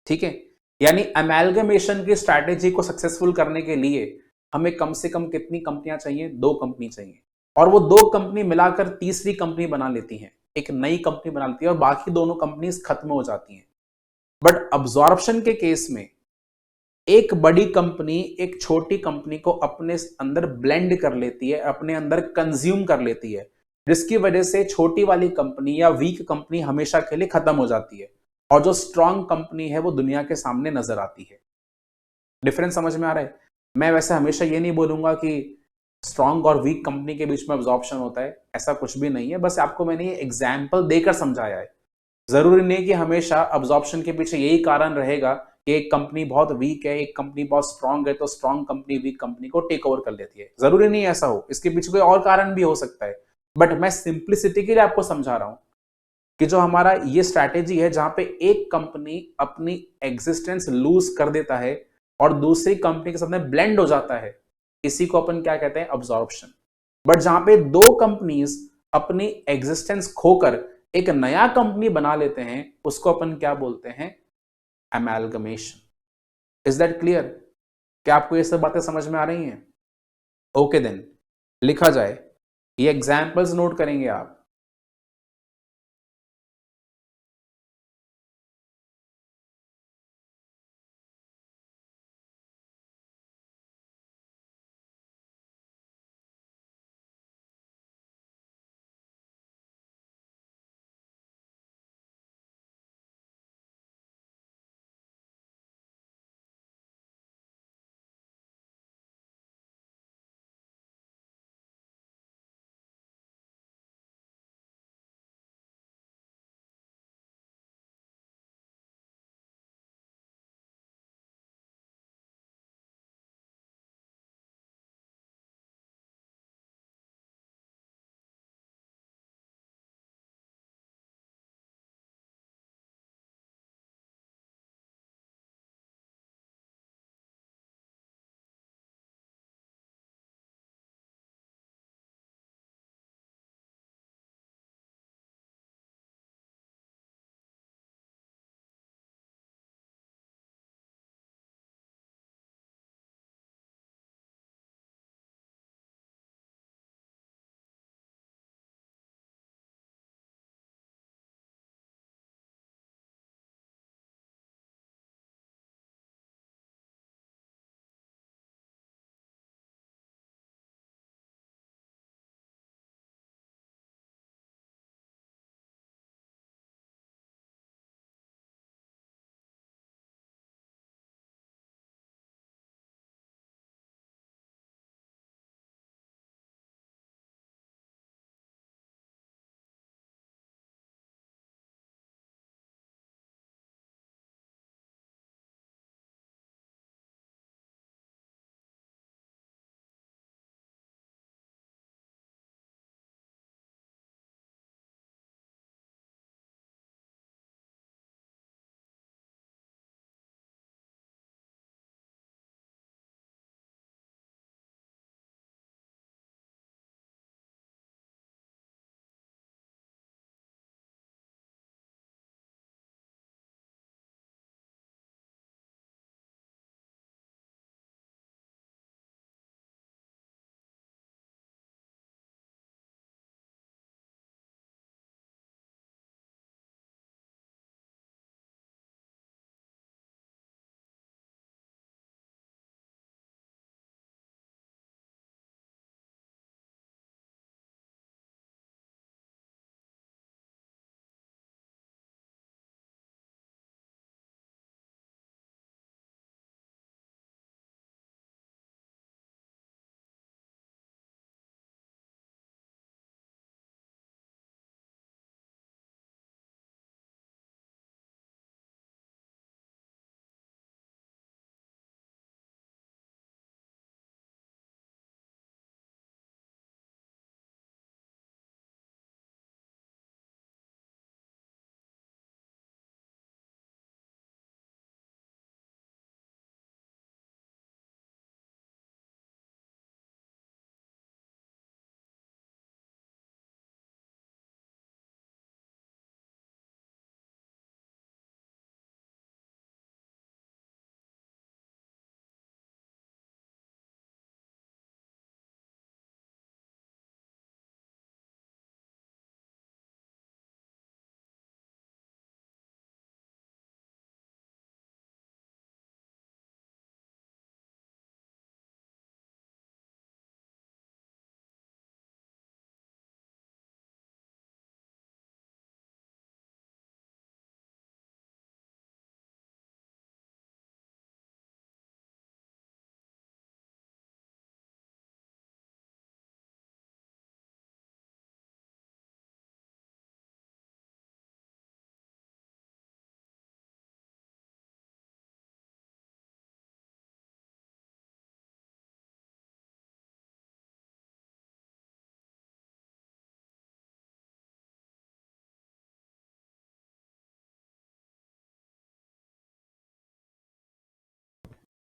ठीक है। यानी एमैल्गमेशन की स्ट्रैटेजी को सक्सेसफुल करने के लिए हमें कम से कम कितनी कंपनियां चाहिए? 2 कंपनी चाहिए, और वो 2 कंपनी मिलाकर तीसरी कंपनी बना लेती हैं, एक नई कंपनी बना लेती है और बाकी दोनों कंपनीज खत्म हो जाती हैं। बट अब्जॉर्प्शन के केस में एक बड़ी कंपनी एक छोटी कंपनी को अपने अंदर ब्लेंड कर लेती है, अपने अंदर कंज्यूम कर लेती है, जिसकी वजह से छोटी वाली कंपनी या वीक कंपनी हमेशा के लिए खत्म हो जाती है और जो स्ट्रांग कंपनी है वो दुनिया के सामने नजर आती है। डिफरेंस समझ में आ रहा है? मैं वैसे हमेशा ये नहीं बोलूंगा कि स्ट्रांग और वीक कंपनी के बीच में अब्जॉर्प्शन होता है, ऐसा कुछ भी नहीं है, बस आपको मैंने ये एग्जाम्पल देकर समझाया है। जरूरी नहीं कि हमेशा अब्जॉर्प्शन के पीछे यही कारण रहेगा कि एक कंपनी बहुत वीक है, एक कंपनी बहुत स्ट्रांग है, तो स्ट्रांग कंपनी वीक कंपनी को टेक ओवर कर लेती है। जरूरी नहीं ऐसा हो, इसके पीछे कोई और कारण भी हो सकता है, बट मैं सिंप्लिसिटी के लिए आपको समझा रहा हूं कि जो हमारा ये स्ट्रैटेजी है जहां पे एक कंपनी अपनी एग्जिस्टेंस लूज कर देता है और दूसरी कंपनी के साथ में ब्लेंड हो जाता है, इसी को अपन क्या कहते हैं? अब्जॉर्प्शन। बट जहां पे दो कंपनीज अपनी एग्जिस्टेंस खोकर एक नया कंपनी बना लेते हैं, उसको अपन क्या बोलते हैं? एमैल्गमेशन। Is that clear? क्या आपको ये सब बातें समझ में आ रही हैं? ओके देन, लिखा जाए, ये एग्जाम्पल्स नोट करेंगे आप।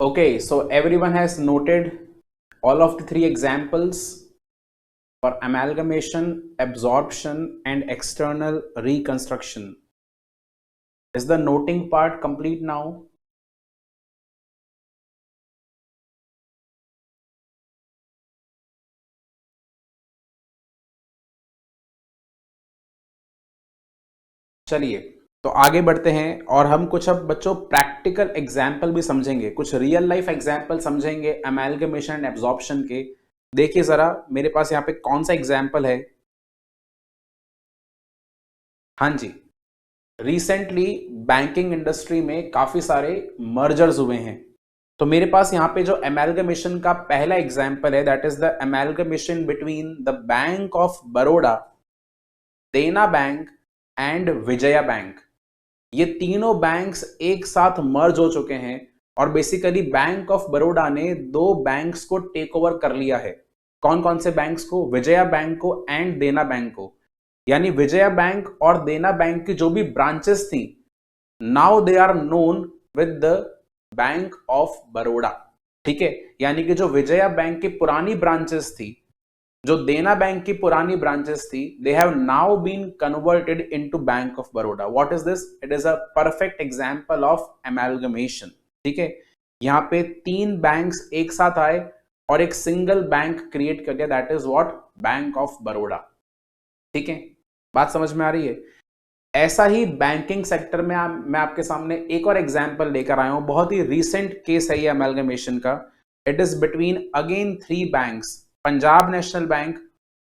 Okay, so everyone has noted all of the three examples for amalgamation, absorption, and external reconstruction. Is the noting part complete now? चलिए, तो आगे बढ़ते हैं और हम कुछ अब बच्चों प्रैक्टिकल एग्जाम्पल भी समझेंगे, कुछ रियल लाइफ एग्जाम्पल समझेंगे अमेलगमेशन एंड एब्जॉर्प्शन के। देखिए जरा मेरे पास यहाँ पे कौन सा एग्जाम्पल है। हाँ जी, रिसेंटली बैंकिंग इंडस्ट्री में काफी सारे मर्जर्स हुए हैं। तो मेरे पास यहाँ पे जो अमेलगमेशन का पहला एग्जाम्पल है that is the amalgamation between the bank of Baroda, देना बैंक एंड विजया बैंक। ये तीनों बैंक्स एक साथ मर्ज हो चुके हैं और बेसिकली बैंक ऑफ बड़ौदा ने दो बैंक्स को टेक ओवर कर लिया है। कौन कौन से बैंक्स को? विजया बैंक को एंड देना बैंक को। यानी विजया बैंक और देना बैंक की जो भी ब्रांचेस थी, now they are known with the bank of Baroda. ठीक है, यानी कि जो विजया बैंक की पुरानी ब्रांचेस थी, जो देना बैंक की पुरानी ब्रांचेस थी, they have now been converted into bank of Baroda. What is this? It is a perfect example of amalgamation. ठीक है, यहाँ पे तीन बैंक्स एक साथ आए और एक सिंगल बैंक क्रिएट कर दिया, that is what? Bank of Baroda. ठीक है, बात समझ में आ रही है? ऐसा ही बैंकिंग सेक्टर में मैं आपके सामने एक और एग्जांपल लेकर आया हूं, बहुत ही रीसेंट केस है ये अमेलगमेशन का। It is between again three banks, Punjab National bank,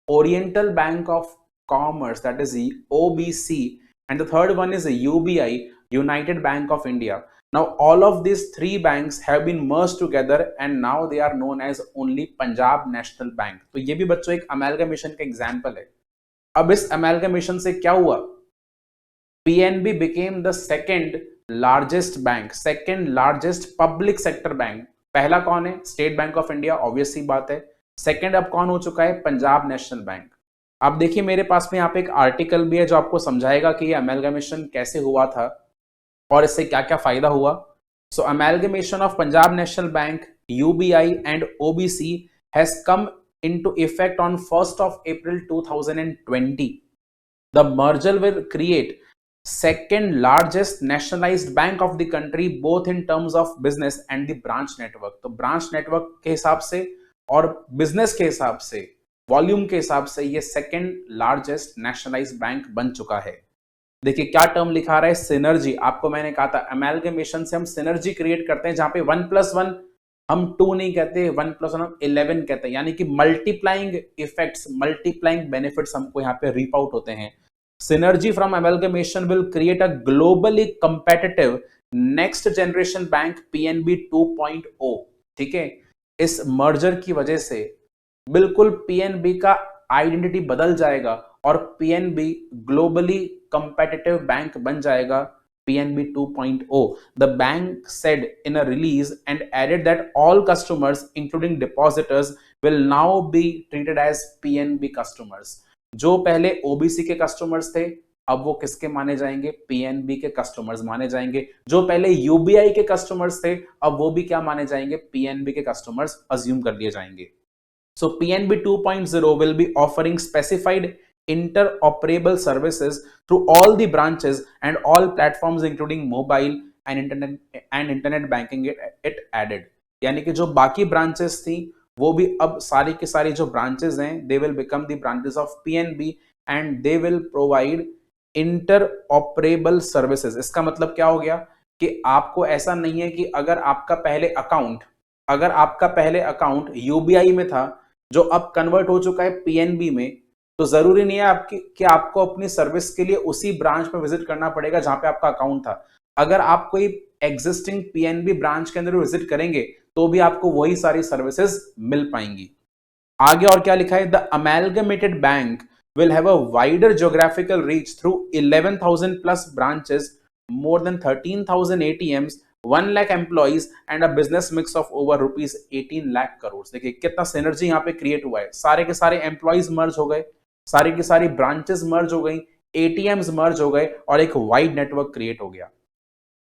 oriental bank of commerce that is OBC, and the third one is UBI, United Bank of India. Now all of these three banks have been merged together and now they are known as only Punjab National Bank. तो ये भी बच्चों एक अमेलगमेशन का एग्जांपल है। अब इस अमेलगमेशन से क्या हुआ? PNB became the second largest bank, second largest public sector bank. पहला कौन है? State Bank of India, obvious सी बात है। सेकंड अब कौन हो चुका है? Punjab National Bank. अब देखिए मेरे पास में यहाँ पे एक आर्टिकल भी है जो आपको समझाएगा कि ये अमेलगमेशन कैसे हुआ था और इससे क्या क्या फायदा हुआ। So amalgamation of Punjab National Bank, UBI and OBC has come into effect on 1st of April 2020. The merger will create second largest nationalized bank of the country both in terms of business and the branch network. तो ब्रांच नेटवर्क के हिसाब से और बिजनेस के हिसाब से, वॉल्यूम के हिसाब से ये सेकेंड लार्जेस्ट नेशनलाइज्ड बैंक बन चुका है। देखिए क्या टर्म लिखा रहा है? सिनर्जी। आपको मैंने कहा था अमेलगमेशन से हम सिनर्जी क्रिएट करते हैं, जहां पे 1+1 हम 2 नहीं कहते, 1+1 हम 11 कहते हैं। यानी कि मल्टीप्लाइंग इफेक्ट्स, मल्टीप्लाइंग बेनिफिट्स हमको यहाँ पे रीप आउट होते हैं। Synergy from amalgamation will create a globally competitive next generation bank PNB 2.0। ठीक है, इस मर्जर की वजह से बिल्कुल PNB का आइडेंटिटी बदल जाएगा और PNB ग्लोबली competitive बैंक बन जाएगा, PNB 2.0। The bank said in a release and added that all customers including depositors will now be treated as PNB customers। जो पहले OBC के कस्टमर्स थे अब वो किसके माने जाएंगे? PNB के कस्टमर्स माने जाएंगे। जो पहले UBI के कस्टमर्स थे अब वो भी क्या माने जाएंगे? PNB के कस्टमर्स अज्यूम कर लिए जाएंगे। So PNB 2.0 will be offering specified interoperable services through all the branches and all platforms including mobile and internet banking it added। यानी कि जो बाकी ब्रांचेस थी वो भी अब सारी की सारी जो ब्रांचेस हैं they will become the branches of PNB and they will provide inter operable services. इसका मतलब क्या हो गया कि आपको ऐसा नहीं है कि अगर आपका पहले अकाउंट UBI में था जो अब कन्वर्ट हो चुका है PNB में, तो जरूरी नहीं है कि आपको अपनी सर्विस के लिए उसी ब्रांच में विजिट करना पड़ेगा जहां पे आपका अकाउंट था। अगर आप कोई एग्जिस्टिंग PNB ब्रांच के अंदर विजिट करेंगे तो भी आपको वही सारी सर्विसेज मिल पाएंगी। आगे और क्या लिखा है? The amalgamated bank will have a wider geographical reach through 11,000 plus branches, more than 13,000 ATMs, 1 lakh employees and a business mix of over rupees 18 lakh crores। देखिए कितना सिनर्जी यहाँ पे क्रिएट हुआ है। सारे के सारे एम्प्लॉइज मर्ज हो गए, सारी की सारी ब्रांचेस मर्ज हो गई, ATMs मर्ज हो गए और एक वाइड नेटवर्क क्रिएट हो गया।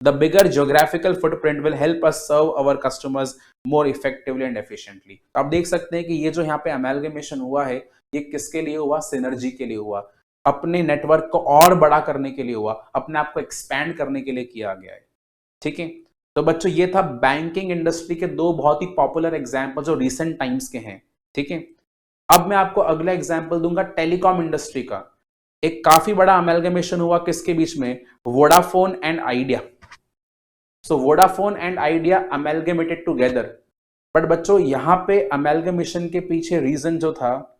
The bigger geographical footprint will help us serve our customers more effectively and efficiently. तो आप देख सकते हैं कि ये जो यहाँ पे amalgamation हुआ है, ये किसके लिए हुआ? सिनर्जी के लिए हुआ, अपने नेटवर्क को और बड़ा करने के लिए हुआ, अपने आप को एक्सपैंड करने के लिए किया गया है। ठीक है, तो बच्चों ये था बैंकिंग इंडस्ट्री के दो बहुत ही पॉपुलर एग्जाम्पल जो रिसेंट टाइम्स के हैं। ठीक है, अब मैं आपको अगला एग्जाम्पल दूंगा टेलीकॉम इंडस्ट्री का। एक काफी बड़ा अमेलगमेशन हुआ किसके बीच में? Vodafone and Idea. So Vodafone and Idea amalgamated together. But बच्चों यहां पे अमेलगमेशन के पीछे रीजन जो था,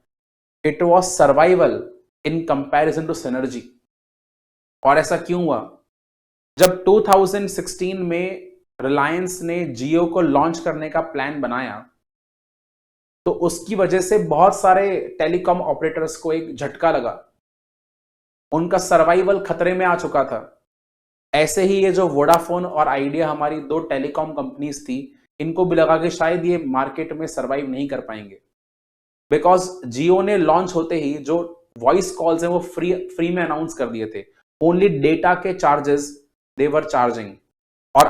it was survival in comparison to synergy. और ऐसा क्यों हुआ? जब 2016 में रिलायंस ने जियो को लॉन्च करने का प्लान बनाया, तो उसकी वजह से बहुत सारे टेलीकॉम ऑपरेटर्स को एक झटका लगा, उनका सर्वाइवल खतरे में आ चुका था। ऐसे ही ये जो वोडाफोन और आइडिया हमारी दो टेलीकॉम कंपनीज थी, इनको भी लगा कि शायद ये मार्केट में सर्वाइव नहीं कर पाएंगे, बिकॉज जियो ने लॉन्च होते ही जो वॉइस कॉल्स हैं वो फ्री में अनाउंस कर दिए थे। ओनली डेटा के चार्जेस दे वर चार्जिंग। और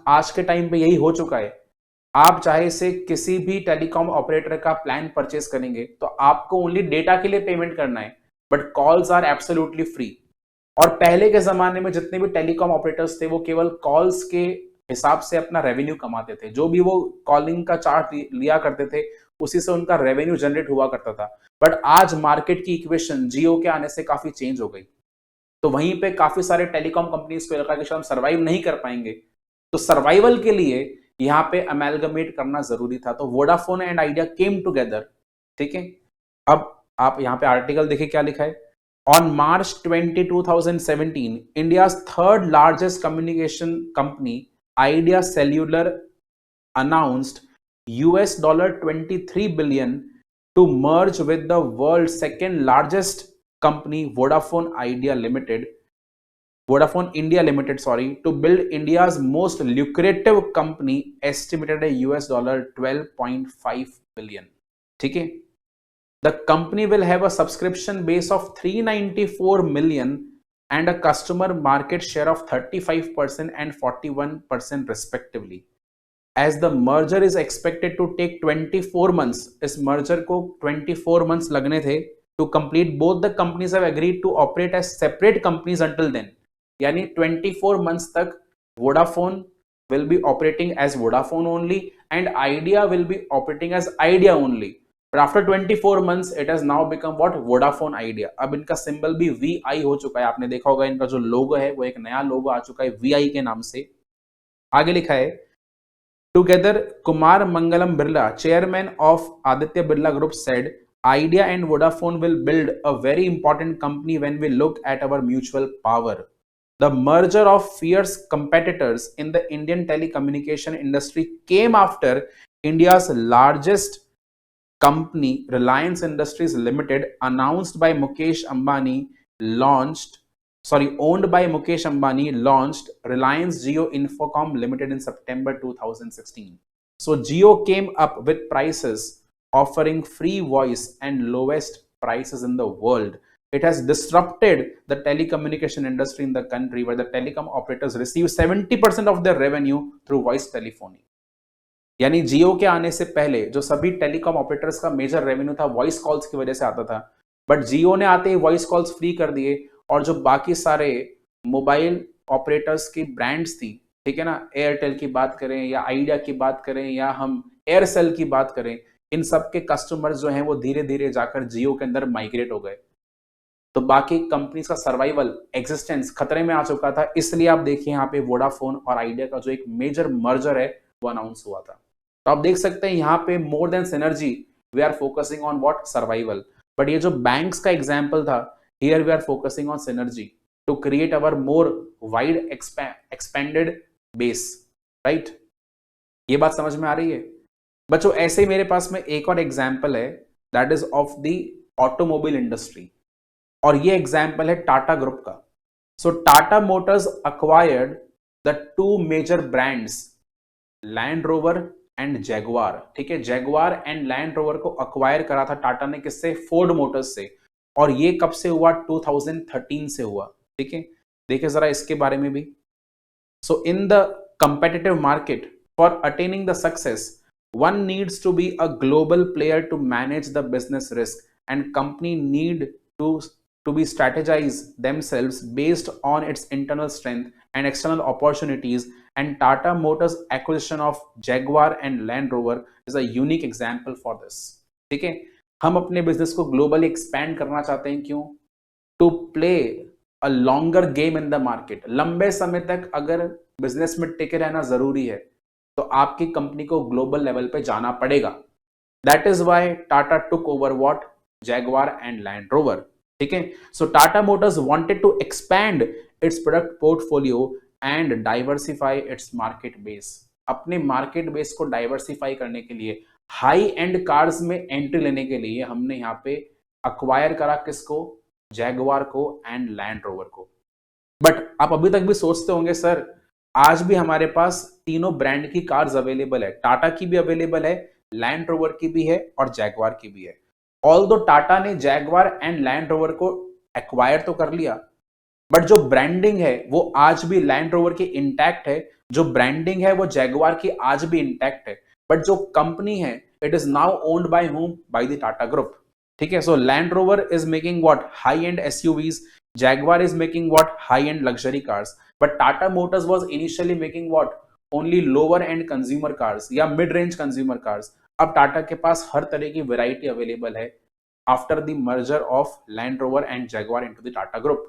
आज के टाइम पे यही हो चुका है। आप चाहे से किसी भी टेलीकॉम ऑपरेटर का प्लान परचेस करेंगे तो आपको ओनली डेटा के लिए पेमेंट करना है, but calls are absolutely free. और पहले के जमाने में जितने भी टेलीकॉम ऑपरेटर्स थे वो केवल कॉल्स के हिसाब से अपना रेवेन्यू कमाते थे। जो भी वो कॉलिंग का चार्ज लिया करते थे उसी से उनका रेवेन्यू जनरेट हुआ करता था। बट आज मार्केट की इक्वेशन जियो के आने से काफी चेंज हो गई। तो वहीं पे काफी सारे टेलीकॉम कंपनीज को लगा कि शायद हम सर्वाइव नहीं कर पाएंगे, तो सर्वाइवल के लिए यहां पे अमेलगमेट करना जरूरी था। तो Vodafone and idea came together. ठीक है, अब आप यहां पे आर्टिकल देखिए क्या लिखा है। On March 20, 2017, India's third largest communication company, Idea Cellular, announced $23 billion to merge with the world's second largest company, Vodafone India Limited, to build India's most lucrative company, estimated at $12.5 billion. ठीक है, the company will have a subscription base of 394 million and a customer market share of 35% and 41% respectively. As the merger is expected to take 24 months, इस merger को 24 months लगने थे to complete. Both the companies have agreed to operate as separate companies until then. यानी 24 months तक Vodafone will be operating as Vodafone only and Idea will be operating as Idea only. But after 24 months it has now become what? Vodafone Idea. अब इनका सिंबल भी VI हो चुका है। आपने देखा होगा इनका जो लोगो है वो एक नया लोगो आ चुका है VI के नाम से। आगे लिखा है, together Kumar Mangalam Birla, chairman of Aditya Birla group, said Idea and Vodafone will build a very important company when we look at our mutual power. The merger of fierce competitors in the Indian telecommunication industry came after India's largest company, Reliance Industries Limited, owned by Mukesh Ambani, launched Reliance Jio Infocom Limited in September 2016. So Jio came up with prices offering free voice and lowest prices in the world. It has disrupted the telecommunication industry in the country, where the telecom operators receive 70% of their revenue through voice telephony. यानी जियो के आने से पहले जो सभी टेलीकॉम ऑपरेटर्स का मेजर रेवेन्यू था वॉइस कॉल्स की वजह से आता था, बट जियो ने आते ही वॉइस कॉल्स फ्री कर दिए और जो बाकी सारे मोबाइल ऑपरेटर्स की ब्रांड्स थी, ठीक है ना, एयरटेल की बात करें या आइडिया की बात करें या हम एयरसेल की बात करें, इन सब के कस्टमर्स जो हैं वो धीरे धीरे जाकर जियो के अंदर माइग्रेट हो गए। तो बाकी कंपनीज का सर्वाइवल, एग्जिस्टेंस खतरे में आ चुका था। इसलिए आप देखिए यहाँ पे वोडाफोन और आइडिया का जो एक मेजर मर्जर है वो अनाउंस हुआ था। तो आप देख सकते हैं यहाँ पे more than synergy we are focusing on what? Survival. But ये जो बैंक्स का एग्जांपल था, here we are focusing on synergy to create our more wide expanded base, right? ये बात समझ में आ रही है बच्चों? ऐसे ही मेरे पास में एक और एग्जाम्पल है, that is of the automobile industry, और ये एग्जाम्पल है टाटा ग्रुप का। So Tata Motors acquired the two major brands Land Rover and Jaguar. ठीक है, जैगुआर एंड लैंड रोवर को अक्वायर करा था टाटा ने, किससे? फोर्ड मोटर्स से। और ये कब से हुआ? 2013 से हुआ। ठीक है, देखिए जरा इसके बारे में भी। So in the competitive market, for attaining the success, one needs to be a global player to manage the business risk, and company need to to be strategize themselves based on its internal strength and external opportunities. And Tata Motors acquisition of Jaguar and Land Rover is a unique example for this. ठीक है, हम अपने बिजनेस को ग्लोबली एक्सपैंड करना चाहते हैं, क्यों? To play a longer game in the market. लंबे समय तक अगर बिजनेस में टिके रहना जरूरी है तो आपकी कंपनी को ग्लोबल लेवल पे जाना पड़ेगा। That is why Tata took over what, Jaguar and Land Rover. ठीक है, so Tata Motors wanted to expand its product portfolio and diversify its market base. अपने मार्केट बेस को डाइवर्सिफाई करने के लिए, हाई एंड कार्स में एंट्री लेने के लिए हमने यहाँ पे अक्वायर करा किसको? जैगवार को एंड लैंड रोवर को। बट आप अभी तक भी सोचते होंगे सर, आज भी हमारे पास तीनों ब्रांड की कार्स अवेलेबल है, टाटा की भी अवेलेबल है, लैंड रोवर की भी है और जैगवार की भी है। ऑल्दो टाटा ने जैगवार एंड लैंड रोवर को एक्वायर तो कर लिया, बट जो ब्रांडिंग है वो आज भी लैंड रोवर की इंटैक्ट है, जो ब्रांडिंग है वो जैगवार की आज भी इंटैक्ट है। बट जो कंपनी है, it is now owned by whom? By the Tata group. ठीक है, so land rover is making what? High and SUVs, Jaguar is making what? High-end luxury cars. But Tata Motors was initially making what? Only lower-end consumer cars या mid-range consumer cars. अब टाटा के पास हर तरह की वैरायटी अवेलेबल है after the merger of land Rover and Jaguar into the Tata group.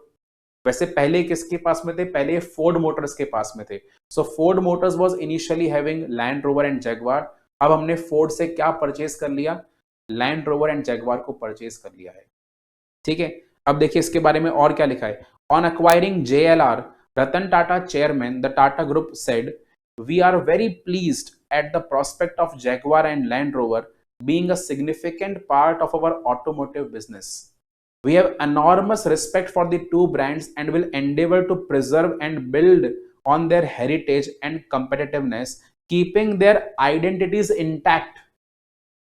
वैसे पहले किसके पास में थे? पहले फोर्ड मोटर्स के पास में थे। So Ford Motors was initially having Land Rover and Jaguar. अब हमने फोर्ड से क्या परचेज कर लिया? लैंड रोवर एंड जैगवार को परचेज कर लिया है। ठीक है, अब देखिए इसके बारे में और क्या लिखा है। On acquiring JLR, Ratan Tata chairman the Tata group said, we are very pleased at the prospect of Jaguar and Land Rover being a significant part of our automotive business. We have enormous respect for the two brands and will endeavor to preserve and build on their heritage and competitiveness, keeping their identities intact.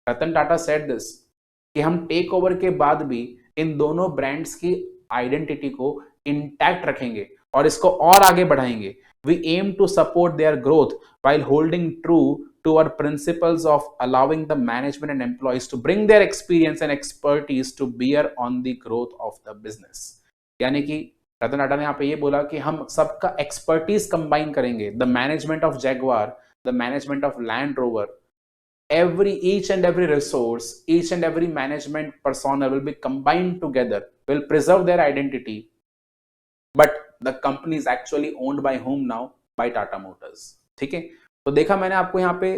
Ratan Tata said this कि हम टेक ओवर के बाद भी इन दोनों ब्रांड्स की आइडेंटिटी को इंटैक्ट रखेंगे और इसको और आगे बढ़ाएंगे। We aim to support their growth while holding true to our principles of allowing the management and employees to bring their experience and expertise to bear on the growth of the business। यानी कि रतन टाटा ने यहाँ पे ये बोला कि हम सबका एक्सपर्टीज कंबाइन करेंगे, the management of Jaguar, the management of land rover, each and every resource, each and every management personnel will be combined together, will preserve their identity, but the company is actually owned by whom now? By Tata Motors। ठीक है, तो देखा मैंने आपको यहाँ पे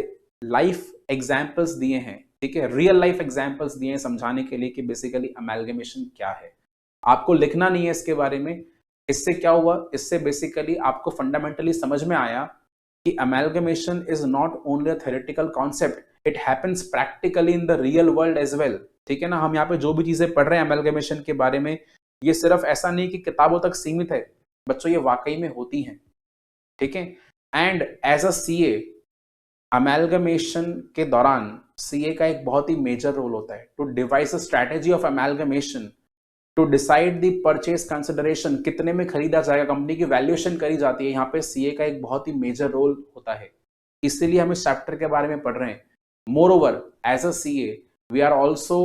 लाइफ एग्जाम्पल्स दिए हैं, ठीक है, रियल लाइफ एग्जाम्पल्स दिए हैं समझाने के लिए कि बेसिकली अमेलगमेशन क्या है। आपको लिखना नहीं है इसके बारे में। इससे क्या हुआ? इससे बेसिकली आपको फंडामेंटली समझ में आया कि amalgamation is not only a theoretical concept, it happens practically in the real world as well. ठीक है ना, हम यहाँ पे जो भी चीजें पढ़ रहे हैं अमेलगमेशन के बारे में, ये सिर्फ ऐसा नहीं कि किताबों तक सीमित है बच्चों, ये वाकई में होती हैं। ठीक है, and as a CA, amalgamation के दौरान सीए का एक बहुत ही मेजर रोल होता है to devise a strategy of amalgamation, to decide the purchase consideration, कितने में खरीदा जाएगा, कंपनी की वैल्यूएशन करी जाती है। यहाँ पे सीए का एक बहुत ही मेजर रोल होता है, इसीलिए हम इस चैप्टर के बारे में पढ़ रहे हैं। Moreover, as a CA, we are also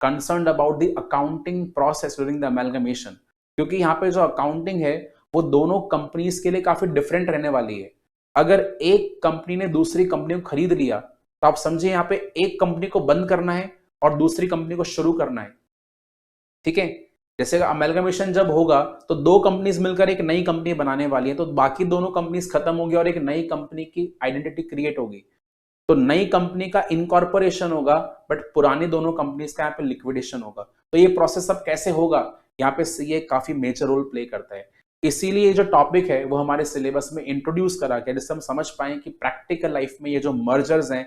concerned about the accounting process during the amalgamation, क्योंकि यहाँ पे जो अकाउंटिंग है वो दोनों कंपनीज के लिए काफी डिफरेंट रहने वाली है। अगर एक कंपनी ने दूसरी कंपनी को खरीद लिया तो आप समझिए यहाँ पे एक कंपनी को बंद करना है और दूसरी कंपनी को शुरू करना है। ठीक है, जैसे अमेलगमेशन जब होगा तो दो कंपनीज मिलकर एक नई कंपनी बनाने वाली है, तो बाकी दोनों कंपनीज खत्म होगी और एक नई कंपनी की आइडेंटिटी क्रिएट होगी। तो नई कंपनी का इनकॉर्पोरेशन होगा, बट पुरानी दोनों कंपनीज का यहाँ पे लिक्विडेशन होगा। तो ये प्रोसेस अब कैसे होगा, यहाँ पे सीए काफी मेजर रोल प्ले करता है। इसीलिए जो टॉपिक है वो हमारे सिलेबस में इंट्रोड्यूस करा गया, जिससे हम समझ पाए कि प्रैक्टिकल लाइफ में ये जो मर्जर्स हैं,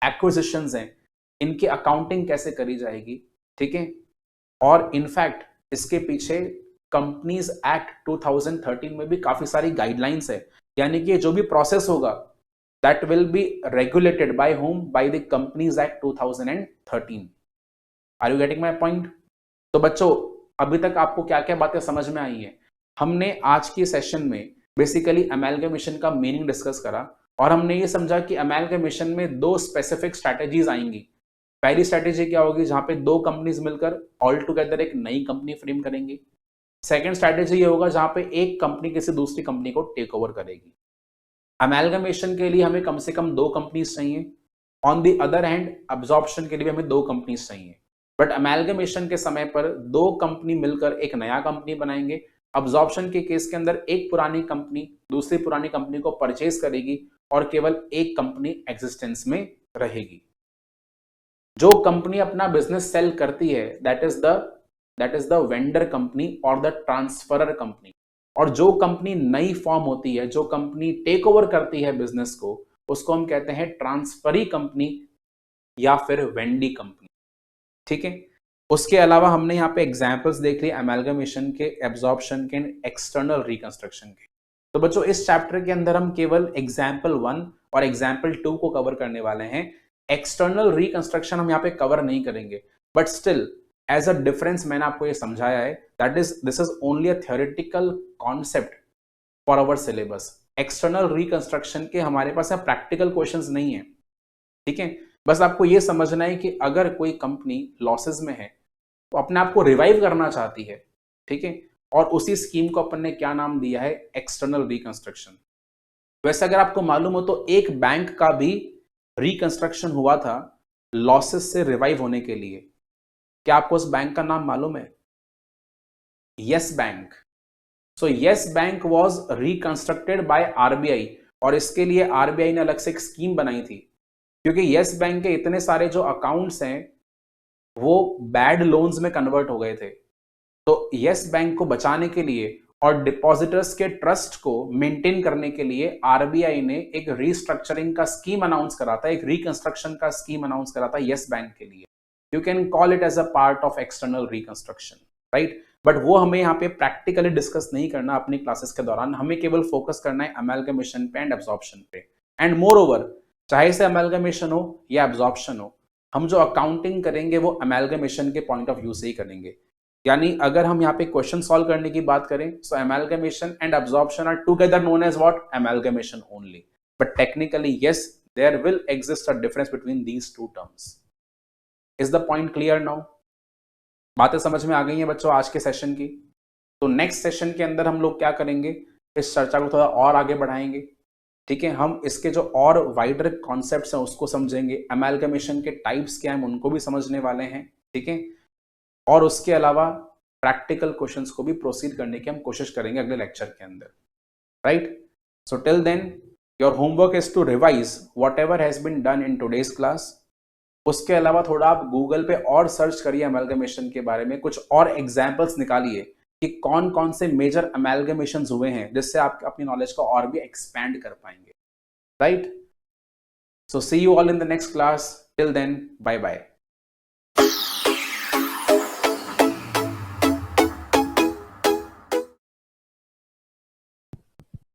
एक्विजिशंस हैं, इनकी अकाउंटिंग कैसे करी जाएगी। ठीक है, और इनफैक्ट इसके पीछे कंपनीज एक्ट 2013 में भी काफी सारी गाइडलाइंस है, यानी कि जो भी प्रोसेस होगा that will be regulated by whom? By the Companies Act 2013। Are you getting my point? तो बच्चों, अभी तक आपको क्या क्या बातें समझ में आई हैं? हमने आज के सेशन में बेसिकली अमेलगमेशन का मीनिंग डिस्कस करा और हमने ये समझा कि अमेलगमेशन में दो स्पेसिफिक स्ट्रैटेजीज आएंगी। पहली स्ट्रैटेजी क्या होगी, जहां पे दो कंपनीज मिलकर ऑल टुगेदर एक नई कंपनी फ्रेम करेंगी। सेकंड स्ट्रैटेजी ये होगा जहां पे एक कंपनी किसी दूसरी कंपनी को टेक ओवर करेगी। अमेलगमेशन के लिए हमें कम से कम दो कंपनीज चाहिए, on the other hand absorption के लिए हमें दो कंपनीज चाहिए। बट अमेलगमेशन के समय पर दो कंपनी मिलकर एक नया कंपनी बनाएंगे। अब्जॉर्प्शन के केस के अंदर एक पुरानी कंपनी दूसरी पुरानी कंपनी को परचेज करेगी और केवल एक कंपनी एग्जिस्टेंस में रहेगी। जो कंपनी अपना बिजनेस सेल करती है that is the vendor company और द ट्रांसफरर कंपनी। और जो कंपनी नई फॉर्म होती है, जो कंपनी टेक ओवर करती है बिजनेस को, उसको हम कहते हैं ट्रांसफरी कंपनी या फिर वेंडी कंपनी। ठीक है, उसके अलावा हमने यहाँ पे एग्जांपल्स देख लिए अमेलगमेशन के, एब्जॉर्प्शन के, एक्सटर्नल रिकंस्ट्रक्शन के। तो बच्चों इस चैप्टर के अंदर हम केवल एग्जाम्पल 1 और एग्जाम्पल 2 को कवर करने वाले हैं। एक्सटर्नल रिकंस्ट्रक्शन हम यहाँ पे कवर नहीं करेंगे, but still as a difference मैंने आपको ये समझाया है that is this is only a theoretical concept for our syllabus. External reconstruction के हमारे पास प्रैक्टिकल क्वेश्चंस नहीं है। ठीक है, बस आपको ये समझना है कि अगर कोई कंपनी लॉसेस में है तो अपने आप को रिवाइव करना चाहती है, ठीक है, और उसी स्कीम को अपन ने क्या नाम दिया है, एक्सटर्नल रिकंस्ट्रक्शन। वैसे अगर आपको मालूम हो तो एक बैंक का भी रिकंस्ट्रक्शन हुआ था लॉसेस से रिवाइव होने के लिए। क्या आपको उस बैंक का नाम मालूम है? Yes bank. So yes bank was reconstructed by RBI और इसके लिए आरबीआई ने अलग से एक स्कीम बनाई थी, क्योंकि यस बैंक के इतने सारे जो अकाउंट्स हैं वो बैड लोन्स में कन्वर्ट हो गए थे। तो यस बैंक को बचाने के लिए और डिपॉजिटर्स के ट्रस्ट को मेंटेन करने के लिए आरबीआई ने एक रीस्ट्रक्चरिंग का स्कीम अनाउंस करा था, एक रिकंस्ट्रक्शन का स्कीम अनाउंस करा था यस बैंक के लिए। You can call it as a part of external reconstruction, right. But वो हमें यहाँ पे प्रैक्टिकली डिस्कस नहीं करना अपनी क्लासेस के दौरान, हमें केवल फोकस करना है अमेलगमेशन पे एंड एब्जॉर्प्शन पे। एंड मोर ओवर, चाहे से अमेलगमेशन हो या एब्जॉर्प्शन हो, हम जो अकाउंटिंग करेंगे वो अमेलगमेशन के पॉइंट ऑफ व्यू से ही करेंगे। यानी अगर हम यहाँ पे क्वेश्चन सॉल्व करने की बात करें, so amalgamation and absorption are together known as what, amalgamation only. But technically yes, there will exist a difference between these two terms. Is the point clear now? बातें समझ में आ गई हैं बच्चों आज के सेशन की? तो नेक्स्ट सेशन के अंदर हम लोग क्या करेंगे, इस चर्चा को थोड़ा और आगे बढ़ाएंगे। ठीक है, हम इसके जो और वाइडर कॉन्सेप्ट्स हैं उसको समझेंगे, अमेलगमेशन के टाइप्स क्या हैं उनको भी समझने वाले हैं। ठीक है, और उसके अलावा प्रैक्टिकल क्वेश्चंस को भी प्रोसीड करने की हम कोशिश करेंगे अगले लेक्चर के अंदर, right. So till then your homework is to revise whatever has been done in today's class. उसके अलावा थोड़ा आप गूगल पे और सर्च करिए अमेलगमेशन के बारे में, कुछ और एग्जाम्पल्स निकालिए कि कौन कौन से मेजर अमेलगमेशंस हुए हैं, जिससे आप अपनी नॉलेज को और भी एक्सपैंड कर पाएंगे, right. So see you all in the next class, till then bye bye.